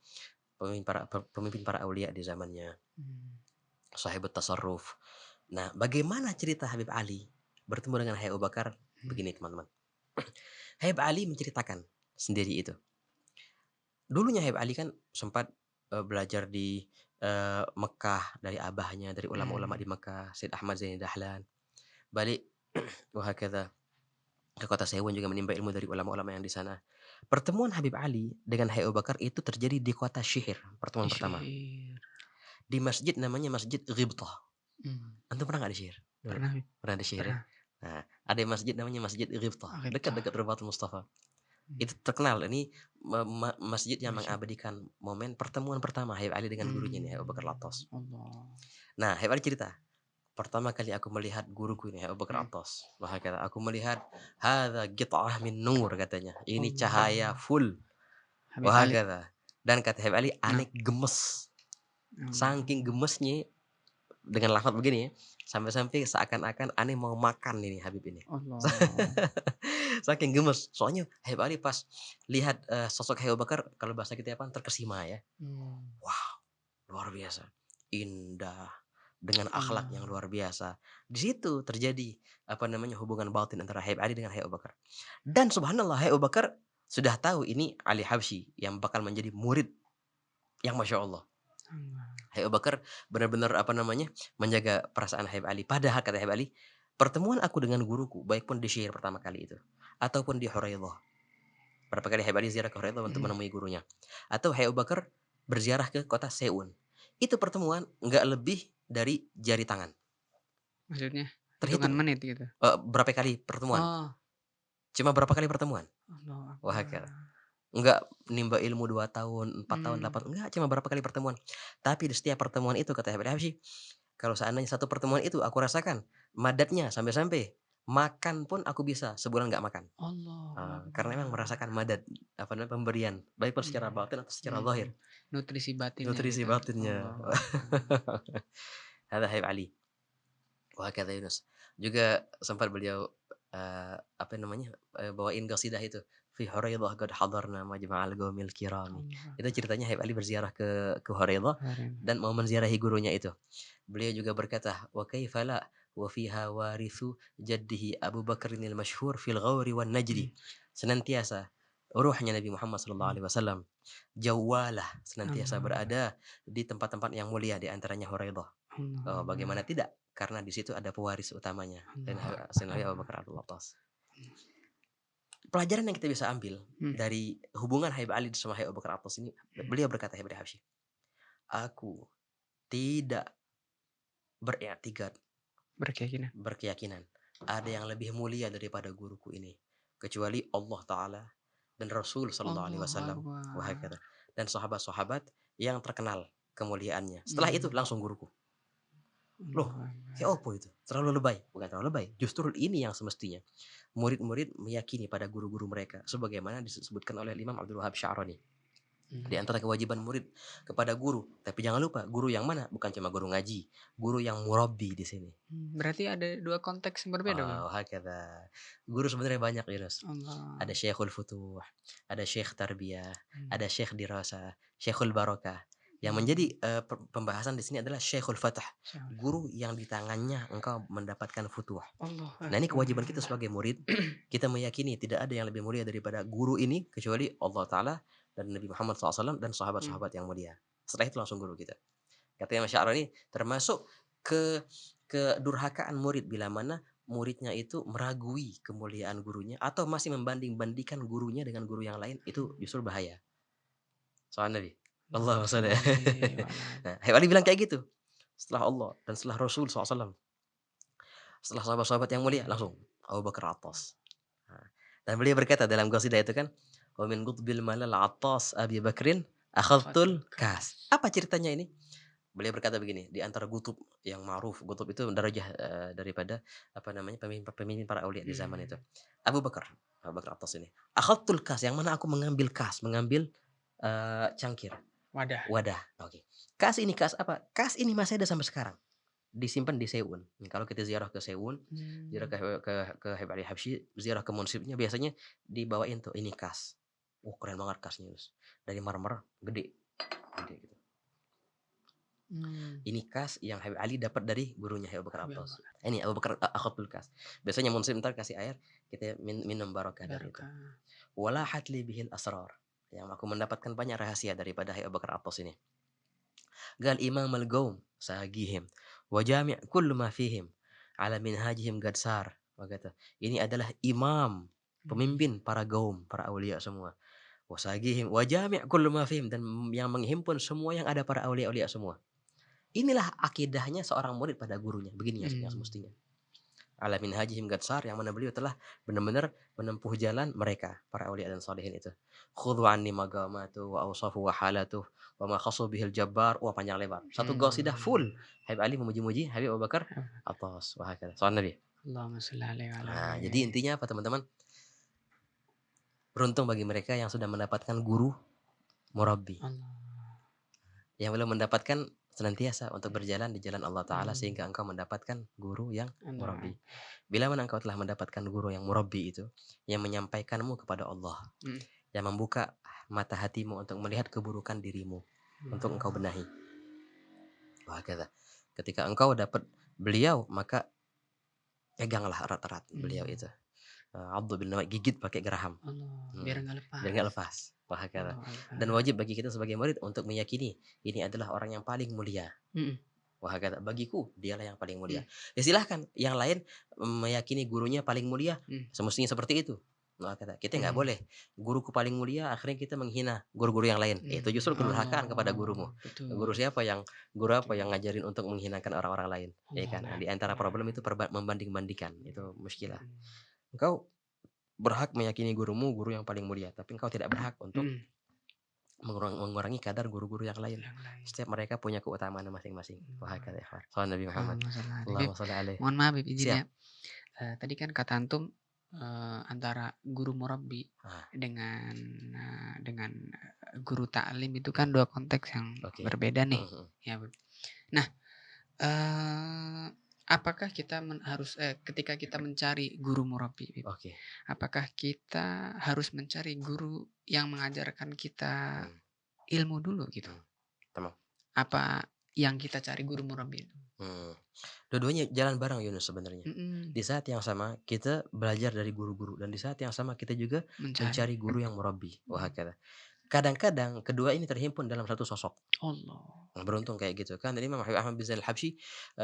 pemimpin para aulia di zamannya. Sahibut tasarruf. Nah, bagaimana cerita Habib Ali bertemu dengan Habib Abu Bakar? Begini teman-teman. Habib Ali menceritakan sendiri itu. Dulunya Habib Ali kan sempat belajar di Mekah dari abahnya, dari ulama-ulama di Mekah, Said Ahmad Zaini Dahlan. Balik wahakadha ke kota Sewon juga menimba ilmu dari ulama-ulama yang di sana. Pertemuan Habib Ali dengan Habib Abu Bakar itu terjadi di kota Syihir, pertemuan pertama. Di masjid namanya Masjid Ghibtah. Antum pernah nggak di Syihir? Pernah di Syihir ya? Nah, ada masjid namanya Masjid Ghibtah, dekat-dekat Ribatul Mustafa. Itu terkenal, ini masjid yang mengabadikan momen pertemuan pertama Habib Ali dengan gurunya nih, Abu Bakar Atas. Nah, Habib Ali cerita, pertama kali aku melihat guruku ini, Abu Bakar Atas. Wah, kata aku melihat hadza qit'ah min nur katanya. Ini cahaya full. Wah, kata. Dan kata Habib Ali, aneh gemes. Saking gemesnya dengan lafaz begini ya, sampai-sampai seakan-akan aneh mau makan ini Habib ini. Saking gemes. Soalnya Habib Ali pas lihat sosok Habib Bakar, kalau bahasa kita apa, terkesima ya. Wow, luar biasa. Indah, dengan akhlak yang luar biasa. Di situ terjadi hubungan batin antara Habib Ali dengan Habib Bakar. Dan subhanallah Habib Bakar sudah tahu ini Ali Habsyi yang bakal menjadi murid yang Masya Allah. Habib Bakar benar-benar menjaga perasaan Habib Ali. Padahal kata Habib Ali, pertemuan aku dengan guruku, baik pun di Syihir pertama kali itu, ataupun di Hurairah. Berapa kali Habib Ali ziarah ke Hurairah untuk menemui gurunya. Atau Habib Bakar berziarah ke kota Seun. Itu pertemuan nggak lebih dari jari tangan. Maksudnya hitungan Terhitung, menit gitu? berapa kali pertemuan. Oh, Cuma berapa kali pertemuan. Allahu Wahakala. Akbar. Enggak nimba ilmu 2 tahun, 4 tahun, Mmm, 8, enggak, cuma berapa kali pertemuan. Tapi di setiap pertemuan itu kata Habib Habsyi, kalau seandainya satu pertemuan itu aku rasakan madatnya sampai-sampai makan pun aku bisa sebulan nggak makan. Allahu Karena memang Akbar. merasakan madat, apa namanya, pemberian, baik pun secara Mmm, batin atau secara mhm. zahir, Nutrisi batinnya nutrisi gitu. batinnya. Allahu Akbar. Hadza Habib Ali, wa hakadha Yunus. Juga sempat beliau, apa namanya, bawain qasidah itu, fi Huraidah qad hadarna majma'al qaumil kirami. Allah Itu Akbar. ceritanya Habib Ali berziarah ke Huraidah Keren. dan mau menziarahi gurunya itu. Beliau juga berkata, "Wa kaifa la wa fiha warithu jaddihi Abu Bakrin al-masyhur fil ghawri wan najdi." Mmm, Senantiasa ruhnya Nabi Muhammad sallallahu mmm. alaihi wasallam jawalah, senantiasa Allah Akbar. berada di tempat-tempat yang mulia di antaranya Huraidah. Allahu Oh, bagaimana Akbar. tidak? Karena di situ ada pewaris utamanya dan Allahu Sayyidina Akbar. Abu Bakar Al-Attas. Pelajaran yang kita bisa ambil Mmm, dari hubungan Habib Ali sama Habib Abu Bakar Al-Attas ini, mhm. beliau berkata Habib Habsyi, "Aku tidak beriktikad, Berkeyakinan. berkeyakinan ada yang lebih mulia daripada guruku ini kecuali Allah Ta'ala dan Rasul Sallallahu Alaihi Allahu Wasallam Akbar. wahakata, dan sahabat-sahabat yang terkenal kemuliaannya. Setelah itu Mmm, langsung guruku." Loh, Allahu kayak Akbar. opo itu? Terlalu lebay? Bukan terlalu lebay, justru ini yang semestinya murid-murid meyakini pada guru-guru mereka sebagaimana disebutkan oleh Imam Abdul Wahab Sya'rani. Di Mmm, antara kewajiban murid kepada guru, tapi jangan lupa guru yang mana? Bukan cuma guru ngaji, guru yang murabbi di sini. berarti ada 2 konteks yang berbeda, Bang? Hakadha. Guru sebenarnya banyak, Yunus. Ada Allah. Syekhul Futuh, ada Syekh Tarbiyah, Mmm, ada Syekh Dirasah, Syekhul Barakah. Yang menjadi, mmm. pembahasan di sini adalah Syekhul Fath, Syarif. guru yang di tangannya engkau mendapatkan futuh. Allahu Nah, ini Akbar. kewajiban kita sebagai murid, kita meyakini tidak ada yang lebih mulia daripada guru ini kecuali Allah Ta'ala dan Nabi Muhammad SAW dan Mmm, sahabat-sahabat yang mulia. Setelah itu langsung guru kita. Katanya Masya Allah ini termasuk ke kedurhakaan murid bila mana muridnya itu meragui kemuliaan gurunya atau masih membanding-bandingkan gurunya dengan guru yang lain, itu justru bahaya. Soal Nabi. Allahumma Allahumma shalli. shalli alaihi wa ala ali. Nah, Habib Ali bilang kayak gitu. Setelah Allah dan setelah Rasul SAW, setelah sahabat-sahabat yang mulia, Mmm, langsung Abu Bakar Atas. Nah, dan beliau berkata dalam qasidah itu kan, "Wa min qutbil malal Attas Abi Bakrin Khatul akhadtul Kas. kas." Apa ceritanya ini? Beliau berkata begini, di antara gutub yang ma'ruf, gutub itu darajah, daripada apa namanya, pemimpin para aulia di zaman itu. Mmm, Abu Bakar, Abu Bakar Atas ini. Akhadtul kas, yang mana aku mengambil kas, mengambil, cangkir, wadah. wadah. Oke. Kas ini kas apa? Kas ini masih ada sampai sekarang. Disimpan di Seun. Kalau kita ziarah ke Seun, ziarah Mmm, ke Habib Ali Habsyi, ziarah ke munsibnya biasanya dibawain tuh ini kas. Keren banget kasnya, Yus. Dari marmer gede, gede gitu. mmm. Ini kas yang Habib Ali dapat dari gurunya Habib Bakar Habib Abu Atas. Bakar. Ini Abu Bakar Akhadul kas. Biasanya munsib ntar kasih air, kita minum barokah dari itu. Barokah. Walahat li bihil asrar. Yang aku mendapatkan banyak rahasia daripada Habib Bakar Atas ini. Gal imam al-gaum sagihim wa jami' kullu ma fihim ala minhajihim gadsar. Kata, ini adalah imam, Mmm, pemimpin para gaum, para aulia semua. Wasagihim wa jami' kullu ma fihim, dan yang menghimpun semua yang ada para aulia-aulia semua. Inilah akidahnya seorang murid pada gurunya. Begini yang mmm. semestinya. Ala minhajihim gadsar, yang mana beliau telah benar-benar menempuh jalan mereka, para aulia dan salihin itu. Khudhu anni magamatu wa awsafu wa halatu wa ma khasu bihil jabbar. Wah, panjang lebar. Satu qasidah full Mmm. Habib Ali memuji-muji Habib Abu Bakar Atas. Wah, soal Nabi. Allahumma shalli alaihi wa ala Nah, ali. jadi intinya apa teman-teman? Beruntung bagi mereka yang sudah mendapatkan guru murabbi, Allah. yang belum mendapatkan senantiasa untuk berjalan di jalan Allah Ta'ala Mmm, sehingga engkau mendapatkan guru yang Allah. murabbi. Bila mana engkau telah mendapatkan guru yang murabbi itu, yang menyampaikanmu kepada Allah, Mhm. yang membuka mata hatimu untuk melihat keburukan dirimu, untuk engkau benahi. Wah, kata, ketika engkau dapat beliau, maka peganglah erat-erat beliau Mmm, itu. Abdu bin Nawai, gigit pakai geraham. Allah, biar enggak Biar lepas. nggak lepas. Wah, kata. Allahu Dan Akbar. wajib bagi kita sebagai murid untuk meyakini ini adalah orang yang paling mulia. Mhm, Wah, kata, bagiku dialah yang paling mulia. mhm, Ya silahkan yang lain meyakini gurunya paling mulia, mhm. semestinya seperti itu. Kita nggak Mhm. boleh, guruku paling mulia akhirnya kita menghina guru-guru yang lain. Itu justru kedurhakaan kepada gurumu. Oh, betul. Guru apa yang ngajarin untuk menghinakan orang-orang lain, ya Allah kan? Nah, di antara problem Akbar. itu membanding-bandingkan, itu muskilah. Mhm. Engkau berhak meyakini gurumu, guru yang paling mulia, tapi engkau tidak berhak untuk Mhm. mengurangi kadar guru-guru yang lain. Yang lain. Setiap mereka punya keutamaan masing-masing. Allahu Wahakadha ya Akbar. ikhwan. Sallallahu Nabi Muhammad. Allahumma shalli alaihi. Bib, Allahumma shalli alaihi. mohon maaf Bib, izin Siap. ya. Tadi kan kata antum, antara guru murabbi Ah, dengan guru taklim itu kan 2 konteks yang oke. berbeda nih, Mhm, mhm. ya Bib. Nah, apakah kita ketika kita mencari guru murabbi Bib, Oke. apakah kita harus mencari guru yang mengajarkan kita Hmm, ilmu dulu gitu? hmm. Tamam. Apa yang kita cari guru murabbi itu? Hmm. Dua-duanya jalan bareng Yunus sebenarnya. Mhm, Di saat yang sama kita belajar dari guru-guru dan di saat yang sama kita juga mencari. mencari guru yang murabbi. Mhm. Wahakadha. Kadang-kadang kedua ini terhimpun dalam satu sosok. Allah. Beruntung kayak gitu kan. Dan Imam Habib Ahmad bin Zainal Habsyi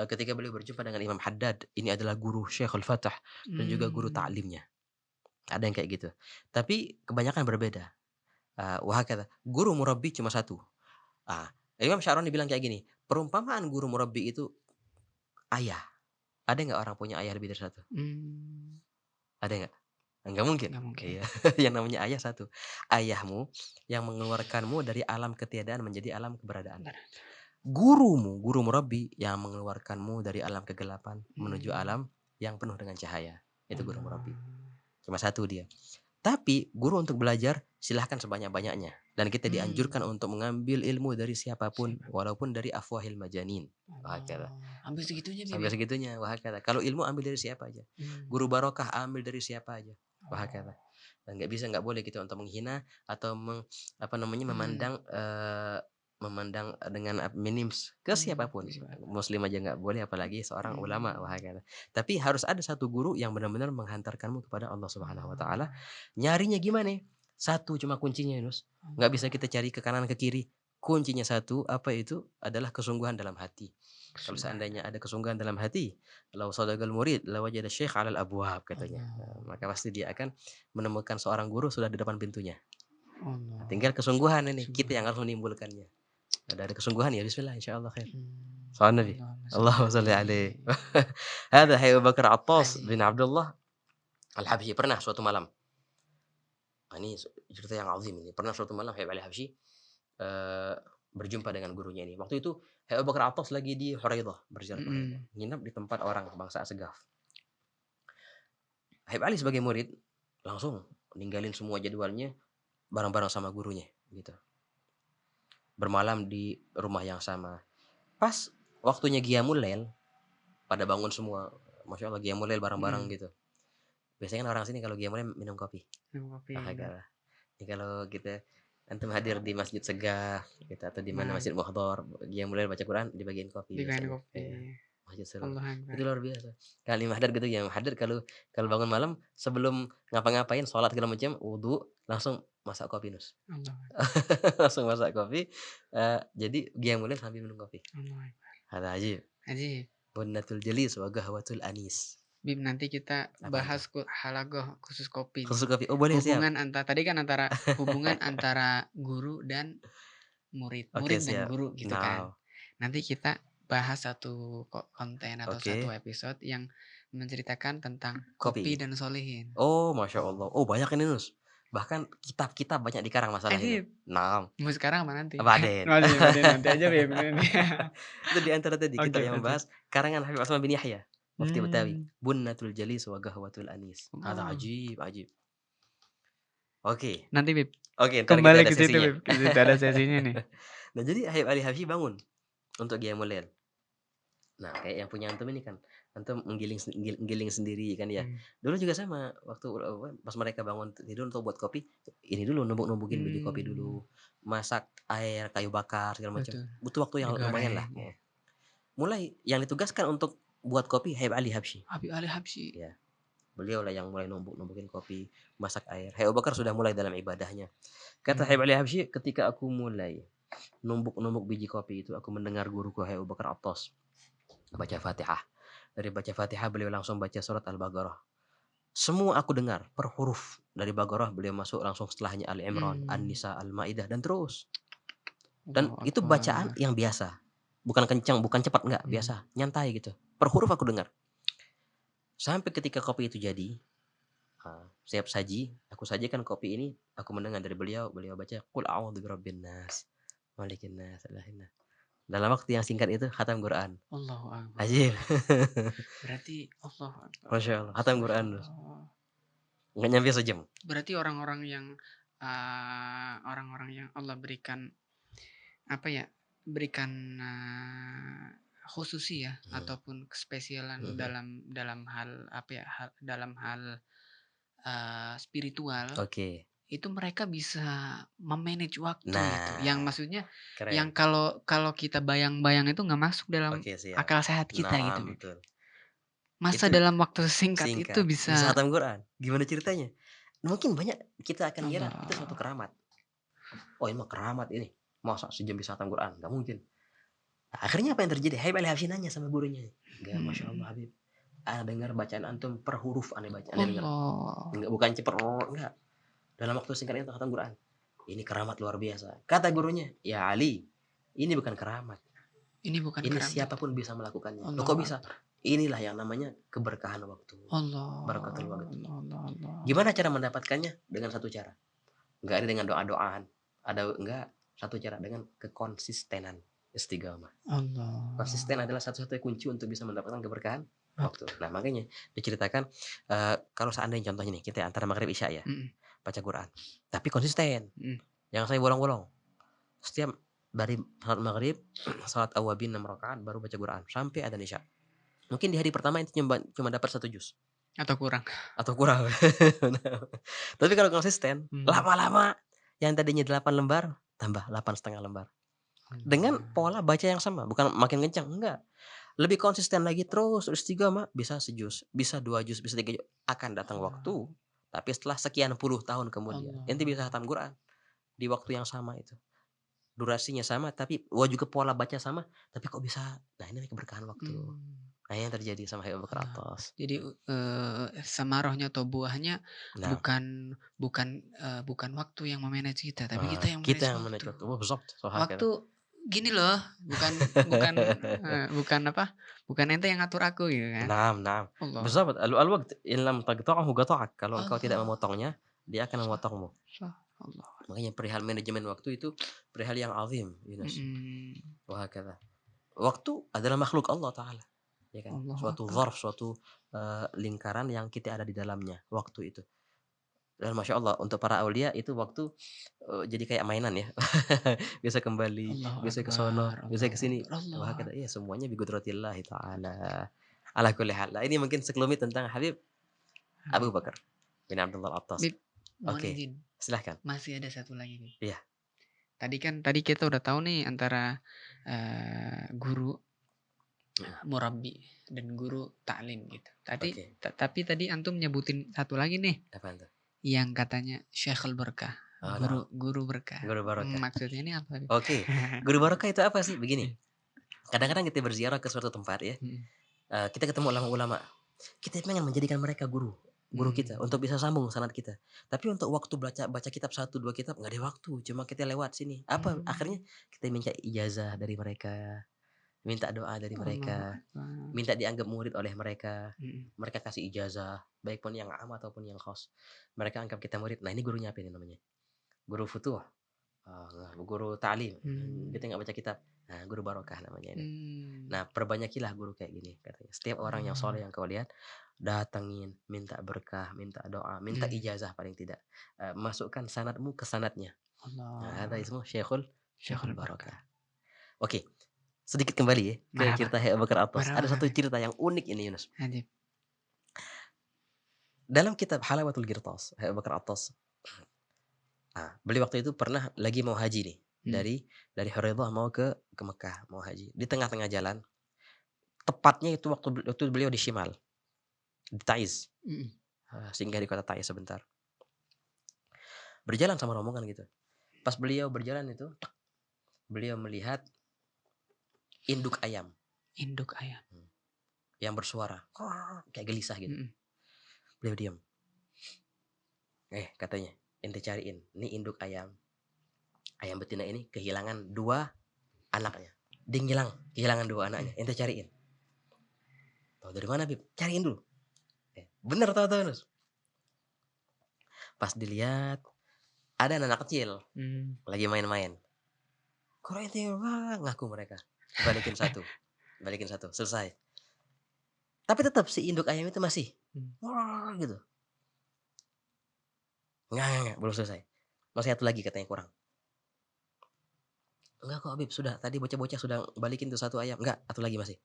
ketika beliau berjumpa dengan Imam Haddad, ini adalah guru Syekhul Fatah dan juga guru Mmm. ta'limnya. Ada yang kayak gitu. Tapi kebanyakan berbeda. Wahakadha. Guru murabbi cuma satu. Ah, Imam Sya'rani bilang kayak gini, perumpamaan guru murabbi itu ayah. Ada nggak orang punya ayah lebih dari satu? Mmm. Ada nggak? Nggak mungkin. Nggak mungkin. Iya, yang namanya ayah satu. Ayahmu yang mengeluarkanmu dari alam ketiadaan menjadi alam keberadaan. Benar. Gurumu, guru murabbi yang mengeluarkanmu dari alam kegelapan menuju Mmm. alam yang penuh dengan cahaya. Itu guru murabbi. Allah. Cuma satu dia. Tapi guru untuk belajar silahkan sebanyak-banyaknya. Dan kita dianjurkan Mmm. untuk mengambil ilmu dari siapapun, Siapa? walaupun dari afwahil majanin. Wahakala. Allah. Sampai segitunya Bib Sampai ya? segitunya, wahakala. Kalau ilmu ambil dari siapa aja. Guru Mmm. barokah ambil dari siapa aja. Wahakala. Oh. Dan nggak boleh kita untuk menghina atau Mmm. memandang dengan minim ke siapapun. Siapa? Muslim aja nggak boleh, apalagi seorang ulama, Mmm. wahakala. Tapi harus ada satu guru yang benar-benar menghantarkanmu kepada Allah Subhanahu wa taala. Oh. Nyarinya gimana? Satu cuma kuncinya, Yunus. Nggak bisa Allah. kita cari ke kanan ke kiri. Kuncinya satu, apa itu? Adalah kesungguhan dalam hati. Kalau Kesungguhan. seandainya ada kesungguhan dalam hati, "Lau shadagal murid lawajada syekh 'alal abwab," katanya. Allah. Maka pasti dia akan menemukan seorang guru sudah di depan pintunya. Nah, Allah. tinggal kesungguhan ini, kita Kesungguhan. yang harus menimbulkannya. Ada kesungguhan ya bismillah insyaallah khair. Mmm. Salam Nabi. Allahumma shalli Allahumma shalli alaihi. alaihi. Hadza Habib Bakar Attas bin Ajib. Abdullah Al-Habsyi. Pernah suatu malam, ini cerita yang azim ini. Pernah suatu malam Habib Ali Habsyi eee, berjumpa dengan gurunya ini. Waktu itu Habib Bakar Attas lagi di Huraidah, berziarah ke Huraidah. Mhm. Nginap di tempat orang bangsa Asgaf. Habib Ali sebagai murid langsung ninggalin semua jadwalnya bareng-bareng sama gurunya gitu. Bermalam di rumah yang sama. Pas waktunya qiyamul lail, pada bangun semua, Masya Allah qiyamul lail bareng-bareng Mhm. gitu. Biasanya kan orang sini kalau qiyamul lail minum kopi. Minum kopi, bener. Wahakala. Ini kalau kita antum hadir di Masjid Segaf gitu atau di mana Nah, Masjid Muhdhar, qiyamul lail baca Quran dibagiin kopi dibikin biasanya. kopi. Iya, Masjid Surur. Allahu Itu Akbar. luar biasa. Kalau Imam Haddad gitu ya, Imam Haddad kalau kalau bangun malam sebelum ngapa-ngapain sholat segala macam, wudu, langsung masak kopi, Nus. Allahu Akbar. Langsung masak kopi, jadi qiyamul lail sambil minum kopi. Allahu Akbar. Hadza ajib. Ajib. Bunnatul jalis wa qahwatul anis. Bib, nanti kita Apaan tuh? bahas halagoh khusus kopi nih. Khusus kopi. Oh boleh, siap. Tadi kan hubungan antara guru dan murid, Oke, murid dan siap. guru gitu kan. Now, Nanti kita bahas satu konten atau satu oke. episode yang menceritakan tentang kopi Kopi. dan solihin. Oh, Masya Allah. Oh, banyak ini, Nus. Bahkan kitab-kitab banyak dikarang masalah ini. Ajib. Naam. Mau sekarang apa nanti? Abaden. Nanti aja Bib. Itu di antara tadi Oke, kitab yang oke. membahas karangan Habib Asman bin Yahya, Mufti Betawi. Hmm. Bunnatul jalis wa qahwatul anis. Hadza Oh. ajib, ajib. Oke. Nanti Bib, Oke, ntar kita kembali ada ke situ sesinya. Bib. Ke situ ada sesinya nih. Nah, jadi Habib Ali Habsyi bangun untuk qiyamul lail. Nah, kayak yang punya antum ini kan, antum menggiling sendiri kan ya. Hmm. Dulu juga sama, waktu pas mereka bangun tidur untuk buat kopi, ini dulu numbuk-numbukin biji kopi Hmm. dulu, masak air, kayu bakar segala macam. Betul. Butuh waktu yang lumayan lah. Digoreng. Mulai yang ditugaskan untuk buat kopi Habib Ali Habsyi. Habib Ali Habsyi. Ya, beliau lah yang mulai numbukin kopi, masak air. Habib Bakar sudah mulai dalam ibadahnya. Kata Habib Ali Habsyi, ketika aku mulai numbuk biji kopi itu, aku mendengar guruku Habib Bakar Attas baca Fatihah. Dari baca Fatihah beliau langsung baca surat Al-Baqarah. Semua aku dengar per huruf. Dari Baqarah beliau masuk langsung setelahnya Ali Imran, Hmm. An-Nisa, Al-Maidah dan terus. Dan Allahu itu bacaan Akbar. yang biasa. Bukan kencang, bukan cepat enggak, biasa, nyantai gitu. Per huruf aku dengar. Sampai ketika kopi itu jadi, siap saji, aku sajikan kopi ini, aku mendengar dari beliau baca Qul a'udzu birabbin nas, malikin nas, ilahin nas. Dalam waktu yang singkat itu khatam Quran. Allahu Akbar. Ajib. Berarti Allahu Akbar. Masya Allah, khatam Quran. Subhanallah. Nggak nyampe sejam. Berarti orang-orang yang Allah berikan apa ya? Berikan khususi ya ataupun kespesialan dalam hal apa ya? Dalam hal spiritual. Oke. Itu mereka bisa memanage waktu gitu. Nah, Yang maksudnya yang keren. kalau kita bayang-bayang itu nggak masuk dalam Oke, siap. akal sehat kita gitu. Nah, betul. Masa Itu dalam waktu singkat itu bisa bisa khatam Quran. Gimana ceritanya? Mungkin banyak kita akan kira itu suatu Allah. keramat. Oh, ini mah keramat ini. Masa sejam bisa khatam Quran? Nggak mungkin. Nah, akhirnya apa yang terjadi? Habib Ali Habsyi nanya sama gurunya. Enggak, Masya Allah Habib. Ana dengar bacaan antum per huruf aneh baca, aneh dengar. Enggak, bukan cepet, enggak. Dalam waktu singkat itu khatam Quran. Ini keramat luar biasa. Kata gurunya, ya Ali, ini bukan keramat. Ini bukan Ini keramat. siapapun bisa melakukannya. Allah Loh, kok bisa? Inilah yang namanya keberkahan waktu. Allah. Barakatul waktu. Allah. Gimana cara mendapatkannya? Dengan satu cara. Enggak ada dengan doa-doaan. Enggak. Satu cara dengan kekonsistenan. Istiqamah. Allah. Konsisten adalah satu-satunya kunci untuk bisa mendapatkan keberkahan waktu. Nah, makanya diceritakan kalau seandainya contohnya nih kita antara maghrib isya ya, baca Quran, tapi konsisten. Yang saya bolong-bolong. Setiap dari salat maghrib, salat awabin 6 rakaat baru baca Quran sampai adzan isya. Mungkin di hari pertama itu cuma dapat 1 juz Atau kurang. Tapi kalau konsisten, lama-lama yang tadinya 8 lembar tambah 8,5 lembar. Dengan pola baca yang sama, bukan makin kencang, enggak. Lebih konsisten lagi terus istiqamah, bisa sejuz, bisa 2 juz, bisa 3 juz. Akan datang waktu, tapi setelah sekian puluh tahun kemudian, ente bisa khatam Quran di waktu yang sama itu. Durasinya sama, tapi juga pola baca sama, tapi kok bisa? Nah, ini keberkahan waktu. Nah, yang terjadi sama Habib Bakar Atas. Jadi samarohnya atau buahnya Nah, bukan waktu yang memanage kita, tapi kita yang manage waktu. waktu. Oh, betul. Waktu gini loh, bukan ente yang ngatur aku gitu kan. Nah. Allah. Betul. Al-waqt in lam taqta'hu qata'ak. Kalau engkau tidak memotongnya, dia akan memotongmu. Allah. Makanya perihal manajemen waktu itu perihal yang azim, Yunus. Wah, kata. Waktu adalah makhluk Allah Ta'ala. Ya kan? Suatu zarf, suatu lingkaran yang kita ada di dalamnya, waktu itu. Dan Masya Allah, untuk para aulia itu waktu jadi kayak mainan ya. Bisa kembali, bisa ke sono, bisa ke sini. Wah, kata, iya semuanya biqudratillah Ta'ala. Ala kulli hal. Ini mungkin sekelumit tentang Habib Abu Bakar bin Abdullah Al-Attas. Oke, silahkan. Masih ada satu lagi nih. Iya. Tadi kita udah tahu nih antara guru murabbi dan guru taklim gitu. Tapi tadi antum nyebutin satu lagi nih. Apaan tuh? Yang katanya Syekhul Berkah. Guru berkah. Guru barokah. Maksudnya ini apa? Oke. Guru barokah itu apa sih? Begini. Kadang-kadang kita berziarah ke suatu tempat ya. Kita ketemu ulama-ulama. Kita pengen menjadikan mereka guru kita untuk bisa sambung sanad kita. Tapi untuk waktu baca kitab 1 2 kitab enggak ada waktu, cuma kita lewat sini. Apa akhirnya kita minta ijazah dari mereka, minta doa dari mereka, minta dianggap murid oleh mereka. Mereka kasih ijazah, baik pun yang am ataupun yang khos. Mereka anggap kita murid. Nah, ini gurunya apa ini namanya? Guru futuh. Guru ta'lim. Kita enggak baca kitab. Nah, guru barokah namanya ini. Nah, perbanyakilah guru kayak gini katanya. Setiap orang yang soleh yang kau lihat, datangin, minta berkah, minta doa, minta ijazah paling tidak. Masukkan sanadmu ke sanadnya. Nah, ada ismu Syekhul Barokah. Oke. Sedikit kembali ya ke cerita Habib Bakar Atas. Ada satu cerita yang unik ini, Yunus. Dalam kitab Halawatul Qirtas, Habib Bakar Atas. Beliau waktu itu pernah lagi mau haji nih. Dari Hurairah mau ke Mekah, mau haji. Di tengah-tengah jalan, tepatnya itu waktu beliau di Shimal, di Taiz. Singgah di kota Taiz sebentar. Berjalan sama rombongan gitu. Pas beliau berjalan itu, beliau melihat induk ayam. Yang bersuara kayak gelisah gitu. Beliau diam. Katanya, ente cariin, ini induk ayam betina ini kehilangan 2 anaknya. Dia kehilangan 2 anaknya, ente cariin. Tahu dari mana, Bib? Cariin dulu. Bener tahu-tahu, Nus. Pas dilihat, ada anak kecil lagi main-main. Kok ente ngaku mereka. Balikin satu, selesai. Tapi tetap si induk ayam itu masih gitu. Enggak, belum selesai. Masih satu lagi katanya kurang. Enggak kok, Habib, sudah. Tadi bocah-bocah sudah balikin tuh 1 ayam. Enggak, satu lagi masih.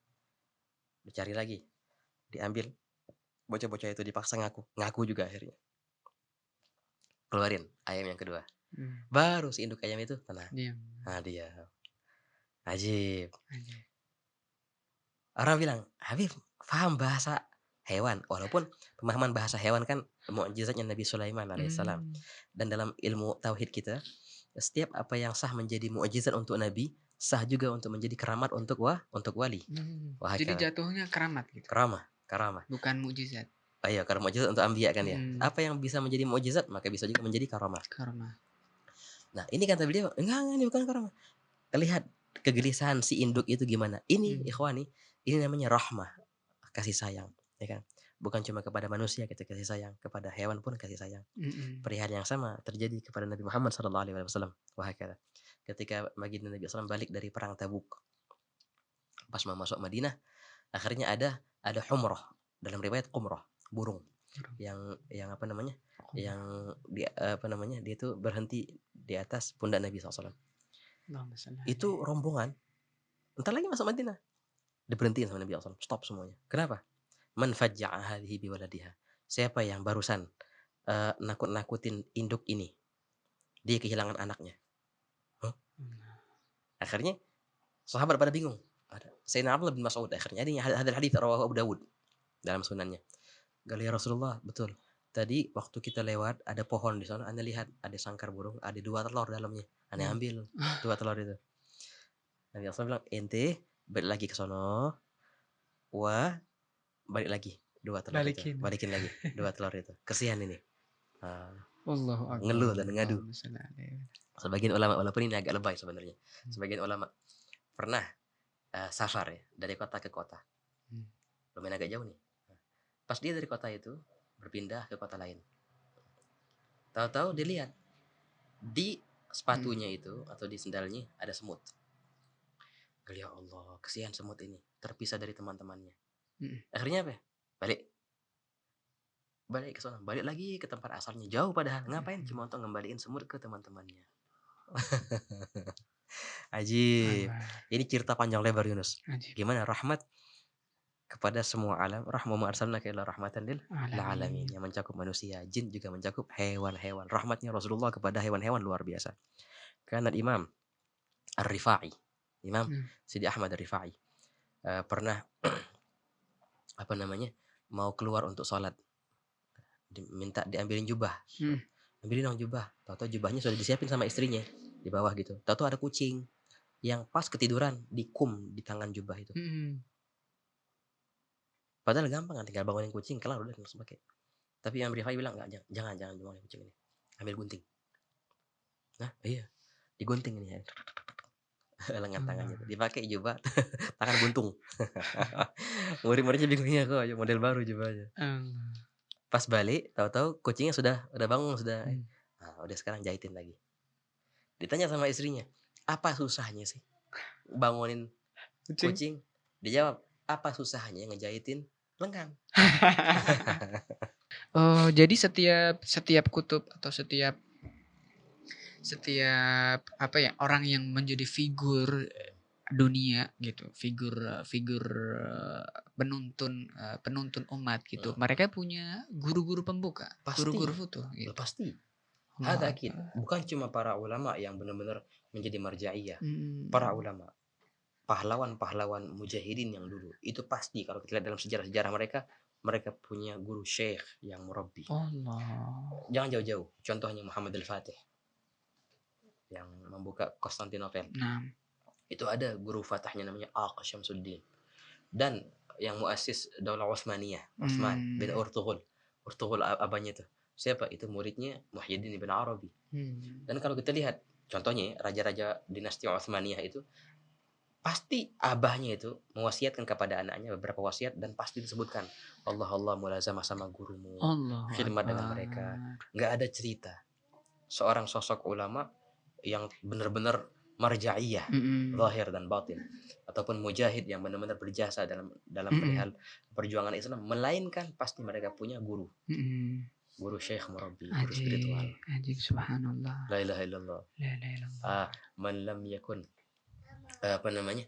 Dicari lagi. Diambil. Bocah-bocah itu dipaksa ngaku juga akhirnya. Keluarin ayam yang kedua. Baru si induk ayam itu tenang. Diam. Ajib. Orang bilang, Habib, paham bahasa hewan. Walaupun pemahaman bahasa hewan kan mukjizatnya Nabi Sulaiman alaihissalam. Dan dalam ilmu tauhid kita, setiap apa yang sah menjadi mukjizat untuk Nabi, sah juga untuk menjadi keramat untuk wali. Jadi jatuhnya keramat gitu. Karamah. Bukan mukjizat. Iya, karena mukjizat untuk anbiya kan ya. Apa yang bisa menjadi mukjizat maka bisa juga menjadi karamah. Nah, ini kata beliau, enggak, ini bukan karamah. Lihat kegelisahan si induk itu gimana. Ini ikhwani, ini namanya rahmah, kasih sayang, ya kan? Bukan cuma kepada manusia kita kasih sayang, kepada hewan pun kasih sayang. Perihal yang sama terjadi kepada Nabi Muhammad SAW. Ketika baginda Nabi SAW balik dari perang Tabuk, pas mau masuk Madinah, akhirnya ada humrah, dalam riwayat qumrah, burung yang apa namanya, yang dia itu berhenti di atas pundak Nabi SAW. Itu rombongan entar lagi masuk Madinah, diberhentiin sama Nabi SAW, stop semuanya. Kenapa? Man fajja'a hadhihi biwaladiha. Siapa yang barusan nakut-nakutin induk ini, dia kehilangan anaknya. Akhirnya sahabat pada bingung. Ada Sayyidina Abdullah bin Mas'ud, akhirnya ini hadal hadits rawahu Abu Dawud dalam sunannya. Gali ya Rasulullah, betul. Tadi waktu kita lewat ada pohon di sana, Anda lihat ada sangkar burung, ada 2 telur dalamnya. Anda ambil 2 telur itu. Nabi SAW bilang, ente balik lagi ke sono, balik lagi 2 telur itu. Balikin lagi 2 telur itu. Kesian ini. Ngeluh dan ngadu. Sebagian ulama, walaupun ini agak lebay sebenarnya, sebagian ulama pernah safar ya, dari kota ke kota. Lumayan agak jauh nih. Pas dia dari kota itu berpindah ke kota lain, tahu-tahu dilihat di sepatunya itu atau di sendalnya ada semut. Ya Allah, kesian semut ini terpisah dari teman-temannya. Akhirnya apa? Balik ke sana, balik lagi ke tempat asalnya, jauh padahal. Ngapain? Cuma untuk ngembaliin semut ke teman-temannya. Ajib. Ini cerita panjang lebar, Yunus. Gimana rahmat kepada semua alam. Rahmama arsalnaka illa rahmatan lil alamin, yang mencakup manusia, jin, juga mencakup hewan-hewan. Rahmatnya Rasulullah kepada hewan-hewan luar biasa. Karena Imam Ar-Rifai, Imam Sidi Ahmad Ar-Rifai pernah mau keluar untuk sholat, minta diambilin jubah. Ambilin dong jubah. Tahu-tahu jubahnya sudah disiapin sama istrinya di bawah gitu. Tahu-tahu ada kucing yang pas ketiduran di tangan jubah itu. Padahal gampang kan, tinggal bangunin kucing, kelar udah langsung pakai. Tapi yang Rifai bilang, enggak, jangan bangunin kucing ini. Ambil gunting. Nah, iya. Digunting ini ya. Lengan tangannya dipakai jubah, tangan buntung. Murid-muridnya bingungnya kok, model baru jubahnya. Pas balik, tahu-tahu kucingnya sudah bangun sudah. Nah, udah sekarang jahitin lagi. Ditanya sama istrinya, apa susahnya sih bangunin kucing? Dijawab, apa susahnya ngejahitin lengan? Oh, jadi setiap kutub atau setiap apa ya, orang yang menjadi figur dunia gitu, figur penuntun umat gitu, mereka punya guru-guru pembuka, guru-guru futuh gitu. Pasti. Ada akid. Bukan cuma para ulama yang benar-benar menjadi marja'iyah. Para ulama, pahlawan-pahlawan mujahidin yang dulu, itu pasti kalau kita lihat dalam sejarah-sejarah mereka punya guru syekh yang murabbi. Jangan jauh-jauh. Contohnya Muhammad Al-Fatih yang membuka Konstantinopel. Itu ada guru fatahnya namanya Aq Syamsuddin. Dan yang muassis Daulah Utsmaniyah, Utsman bin Urtughul, Urtughul abahnya itu. Siapa? Itu muridnya Muhyiddin Ibn Arabi. Dan kalau kita lihat contohnya raja-raja dinasti Utsmaniyah itu pasti abahnya itu mewasiatkan kepada anaknya beberapa wasiat dan pasti disebutkan Allah Allah mulazamah sama gurumu, Allahu khidmat dengan mereka. Akbar. Nggak ada cerita seorang sosok ulama yang benar-benar marja'iyah zahir dan batin ataupun mujahid yang benar-benar berjasa dalam perihal perjuangan Islam, melainkan pasti mereka punya guru. Guru syekh murabbi, guru spiritual. Ajib, subhanallah. La ilaha illallah. La ilaha illallah. Man lam yakun apa namanya?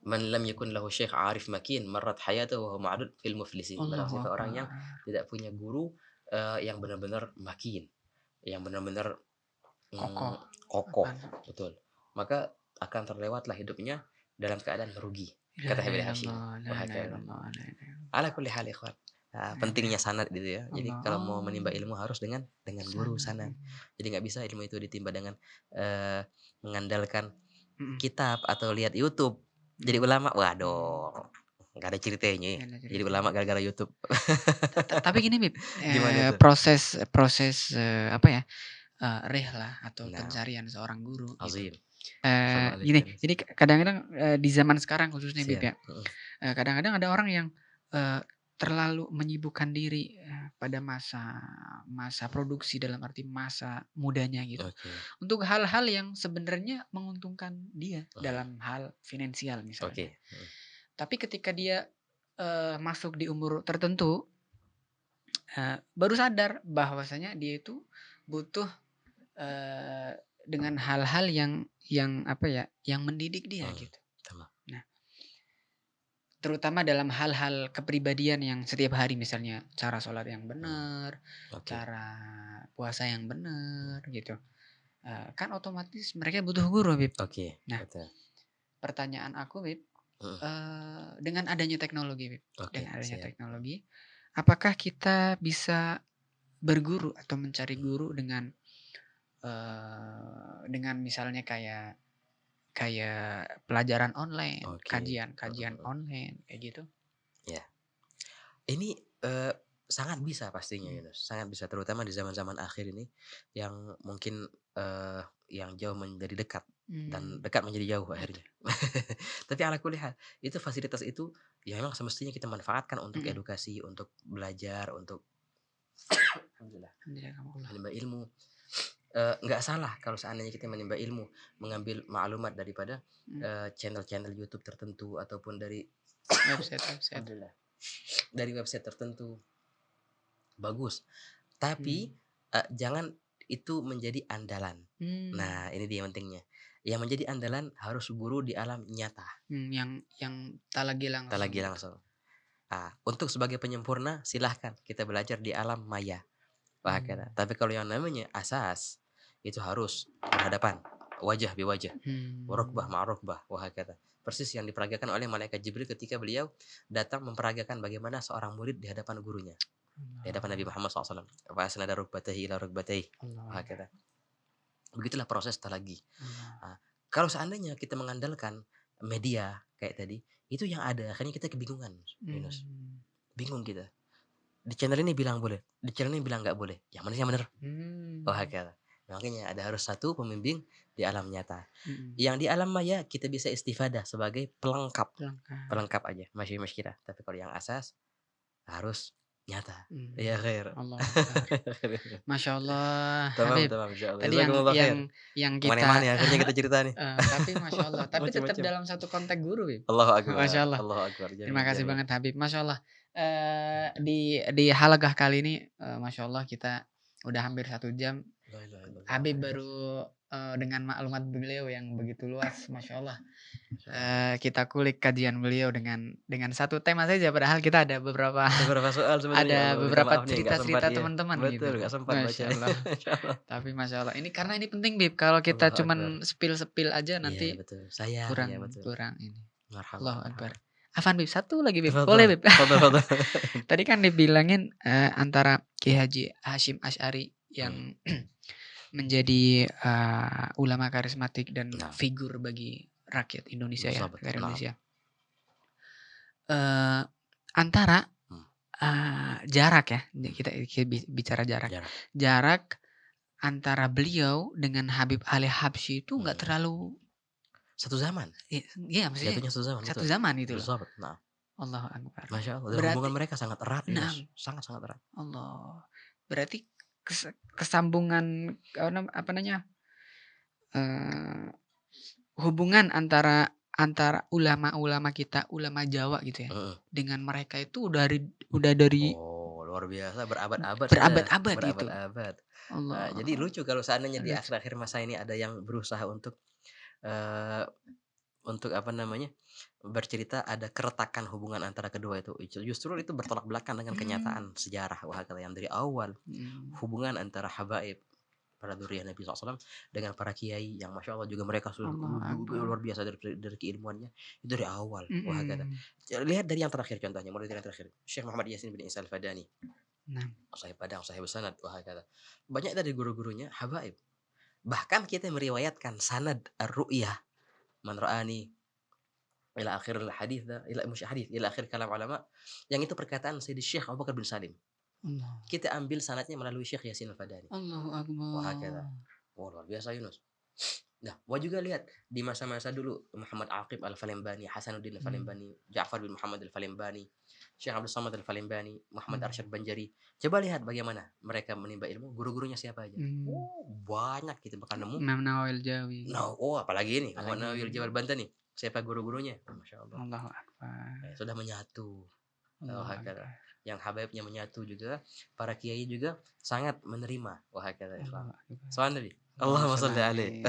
Man lam yakun lahu syekh arif makin marrat hayatuhu wa huwa ma'dud fil muflisin. Barang siapa orang yang tidak punya guru yang benar-benar makin, yang benar-benar kokoh, betul, maka akan terlewatlah hidupnya dalam keadaan merugi, kata Habib Hashim. Ala kulli hal ikhwan, pentingnya sanad gitu ya. Jadi kalau mau menimba ilmu harus dengan guru sanad. Jadi nggak bisa ilmu itu ditimba dengan mengandalkan kitab atau lihat YouTube. Jadi ulama, waduh, nggak ada ceritanya. Jadi ulama gara-gara YouTube. Tapi gini Bib, Gimana tuh? proses apa ya, rihlah atau pencarian seorang guru Azim. gitu. Gini, jadi kadang-kadang di zaman sekarang khususnya Bib ya, kadang-kadang ada orang yang terlalu menyibukkan diri pada masa produksi, dalam arti masa mudanya gitu, untuk hal-hal yang sebenarnya menguntungkan dia dalam hal finansial misalnya. Tapi ketika dia masuk di umur tertentu, baru sadar bahwasanya dia itu butuh dengan hal-hal yang apa ya, yang mendidik dia gitu. Nah, terutama dalam hal-hal kepribadian yang setiap hari, misalnya cara sholat yang benar, cara puasa yang benar gitu. Kan otomatis mereka butuh guru, Bib. Nah, pertanyaan aku, Bib, dengan adanya teknologi, Bib, dengan adanya teknologi, apakah kita bisa berguru atau mencari guru dengan misalnya kayak pelajaran online, kajian online kayak gitu? Ya, ini sangat bisa pastinya, Yunus. Sangat bisa, terutama di zaman-zaman akhir ini yang mungkin yang jauh menjadi dekat dan dekat menjadi jauh akhirnya. Tapi ala kulli hal, itu fasilitas itu ya memang semestinya kita manfaatkan untuk edukasi, untuk belajar, untuk alhamdulillah menimba ilmu. Nggak salah kalau seandainya kita menimba ilmu, mengambil maklumat daripada channel-channel YouTube tertentu ataupun dari website dari website tertentu, bagus. Tapi jangan itu menjadi andalan. Nah, ini dia pentingnya. Yang menjadi andalan harus guru di alam nyata. Yang tak lagi langsung. Untuk sebagai penyempurna silahkan kita belajar di alam maya. Tapi kalau yang namanya asas itu harus berhadapan, wajah biwajah, warokbah ma'rokbah, wahakata. Persis yang diperagakan oleh malaikat Jibril ketika beliau datang memperagakan bagaimana seorang murid di hadapan gurunya, di hadapan Nabi Muhammad SAW. Wa asnada rukbatayhi ila rukbatayhi, wahakata. Begitulah proses talaqi. Kalau seandainya kita mengandalkan media kayak tadi, itu yang ada akhirnya kita kebingungan, Yunus. Bingung kita. Di channel ini bilang boleh, di channel ini bilang nggak boleh. Yang mana yang benar? Wahakata. Makanya ada harus satu pembimbing di alam nyata. Yang di alam maya kita bisa istifadah sebagai pelengkap aja, masih kita. Tapi kalau yang asas harus nyata. Ya khair. Allah. Masya Allah. Tamam, Habib, insyaallah. tadi yang kita Mana akhirnya kita cerita nih. tapi Masya Allah, tapi tetap dalam satu konteks guru, Bib. Allahu akbar. Masya Allah. Allahu akbar. Terima kasih banget Habib. Masya Allah. Di halaqah kali ini, Masya Allah, kita udah hampir 1 jam. Habib baru dengan maklumat beliau yang begitu luas, Masya Allah. Kita kulik kajian beliau dengan satu tema saja, padahal kita ada beberapa soal sebenarnya. ada beberapa cerita-cerita teman-teman gitu. Betul, nggak sempat baca. Masya Allah. Tapi Masya Allah, ini karena ini penting, Bib. Kalau kita cuman spill aja nanti kurang ini. Allahu Akbar. Afan, Bib, satu lagi, Bib. Boleh, Bib? Tadi kan dibilangin antara Ki Haji Hashim Asy'ari yang menjadi ulama karismatik dan figur bagi rakyat Indonesia, ya, negara Indonesia. antara Hmm. jarak ya, kita bicara jarak. Jarak antara beliau dengan Habib Ali Habsyi itu nggak terlalu Satu zaman. Iya maksudnya Jatuhnya satu zaman. satu Betul. zaman gitu loh. Betul. Nah, Allahu Akbar. Masya Allah. Dan Berarti hubungan mereka sangat erat, Nah, Yunus. Sangat-sangat erat. Allah. Berarti kesambungan apa namanya? Hubungan antara ulama-ulama kita, ulama Jawa gitu ya, dengan mereka itu udah dari Oh, luar biasa, berabad-abad sudah. berabad-abad itu. Berabad-abad. Allah. Jadi lucu kalau seandainya di Lucu. akhir-akhir masa ini ada yang berusaha untuk apa namanya, bercerita ada keretakan hubungan antara kedua itu. Justru itu bertolak belakang dengan kenyataan sejarah wahakala yang dari awal hubungan antara habaib para dzurriyyah Nabi SAW dengan para kiai yang masya Allah juga mereka sudah luar biasa dari keilmuannya itu dari awal. Wahakala. Lihat dari yang terakhir contohnya, mulai dari yang terakhir Syekh Muhammad Yasin bin Isa Al-Fadani. Sahib Padang, Sahib Sanad, wahakala. Banyak dari guru-gurunya habaib. Bahkan kita meriwayatkan sanad ar-ru'yah man ra'ani ila akhir hadis ila akhir kalam ulama yang itu perkataan Sayyid Syekh Abu Bakar bin Salim. Kita ambil sanadnya melalui Syekh Yasin Al-Fadani. Allahu Akbar. Wahakala. Luar biasa Yunus. Nah, juga lihat di masa-masa dulu Muhammad Aqib Al-Falembani, Hasanuddin Al-Falembani, Ja'far bin Muhammad Al-Falembani, Syekh Abdul Samad Al-Falembani, Muhammad Arsyad Banjari. Coba lihat bagaimana mereka menimba ilmu, guru-gurunya siapa aja. Banyak kita bakal nemu. Imam Nawawi Al-Jawi. Apalagi ini, Imam Nawawi Al-Jawi Al-Bantani. Siapa guru-gurunya? Masya Allah. Allahu Akbar. Sudah menyatu. Yang habaibnya menyatu juga, para kiai juga sangat menerima wahakala Islam. Soal Nabi. Allahumma shalli alaihi.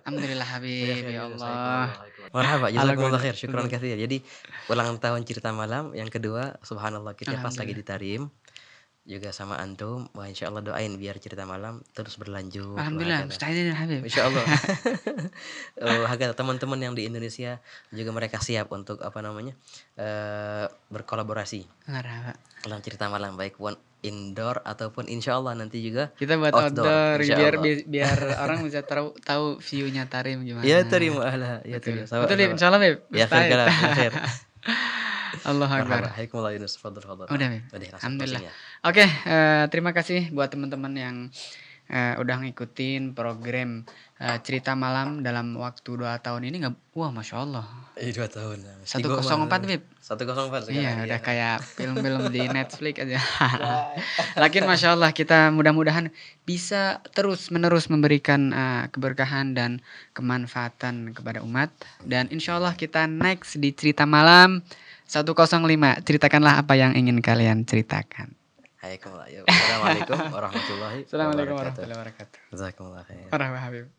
Alhamdulillah Habib, ya Allah. Marhaba, jazakumullah khair, syukran katsir. Jadi ulang tahun cerita malam yang kedua, subhanallah kita pas lagi di Tarim juga sama antum. Wah, insyaallah doain biar cerita malam terus berlanjut. Alhamdulillah, mustahil Habib. Insyaallah. Harga teman-teman yang di Indonesia juga mereka siap untuk apa namanya? Berkolaborasi. Marhaba. Dalam cerita malam baik pun indoor ataupun insyaallah nanti juga kita buat outdoor biar orang bisa tahu view-nya Tarim gimana. Ya Tarim ahla, ya Tarim. Betul insyaallah Beb. Ya khair. Allah Akbar. Haikumullah Yunus, fadhil. Udah Beb. Alhamdulillah. Oke, terima kasih buat teman-teman yang udah ngikutin program cerita malam dalam waktu 2 tahun ini. Wah Masya Allah 2 tahun 104 Beb. 104 sekarang. Iya udah kayak film-film di Netflix aja. Lakin Masya Allah kita mudah-mudahan bisa terus menerus memberikan keberkahan dan kemanfaatan kepada umat. Dan insya Allah kita next di cerita malam 105. Ceritakanlah apa yang ingin kalian ceritakan. Assalamualaikum warahmatullahi wabarakatuh. Jazakumullah khair. Jazakumullah khair. Marhaba Habib.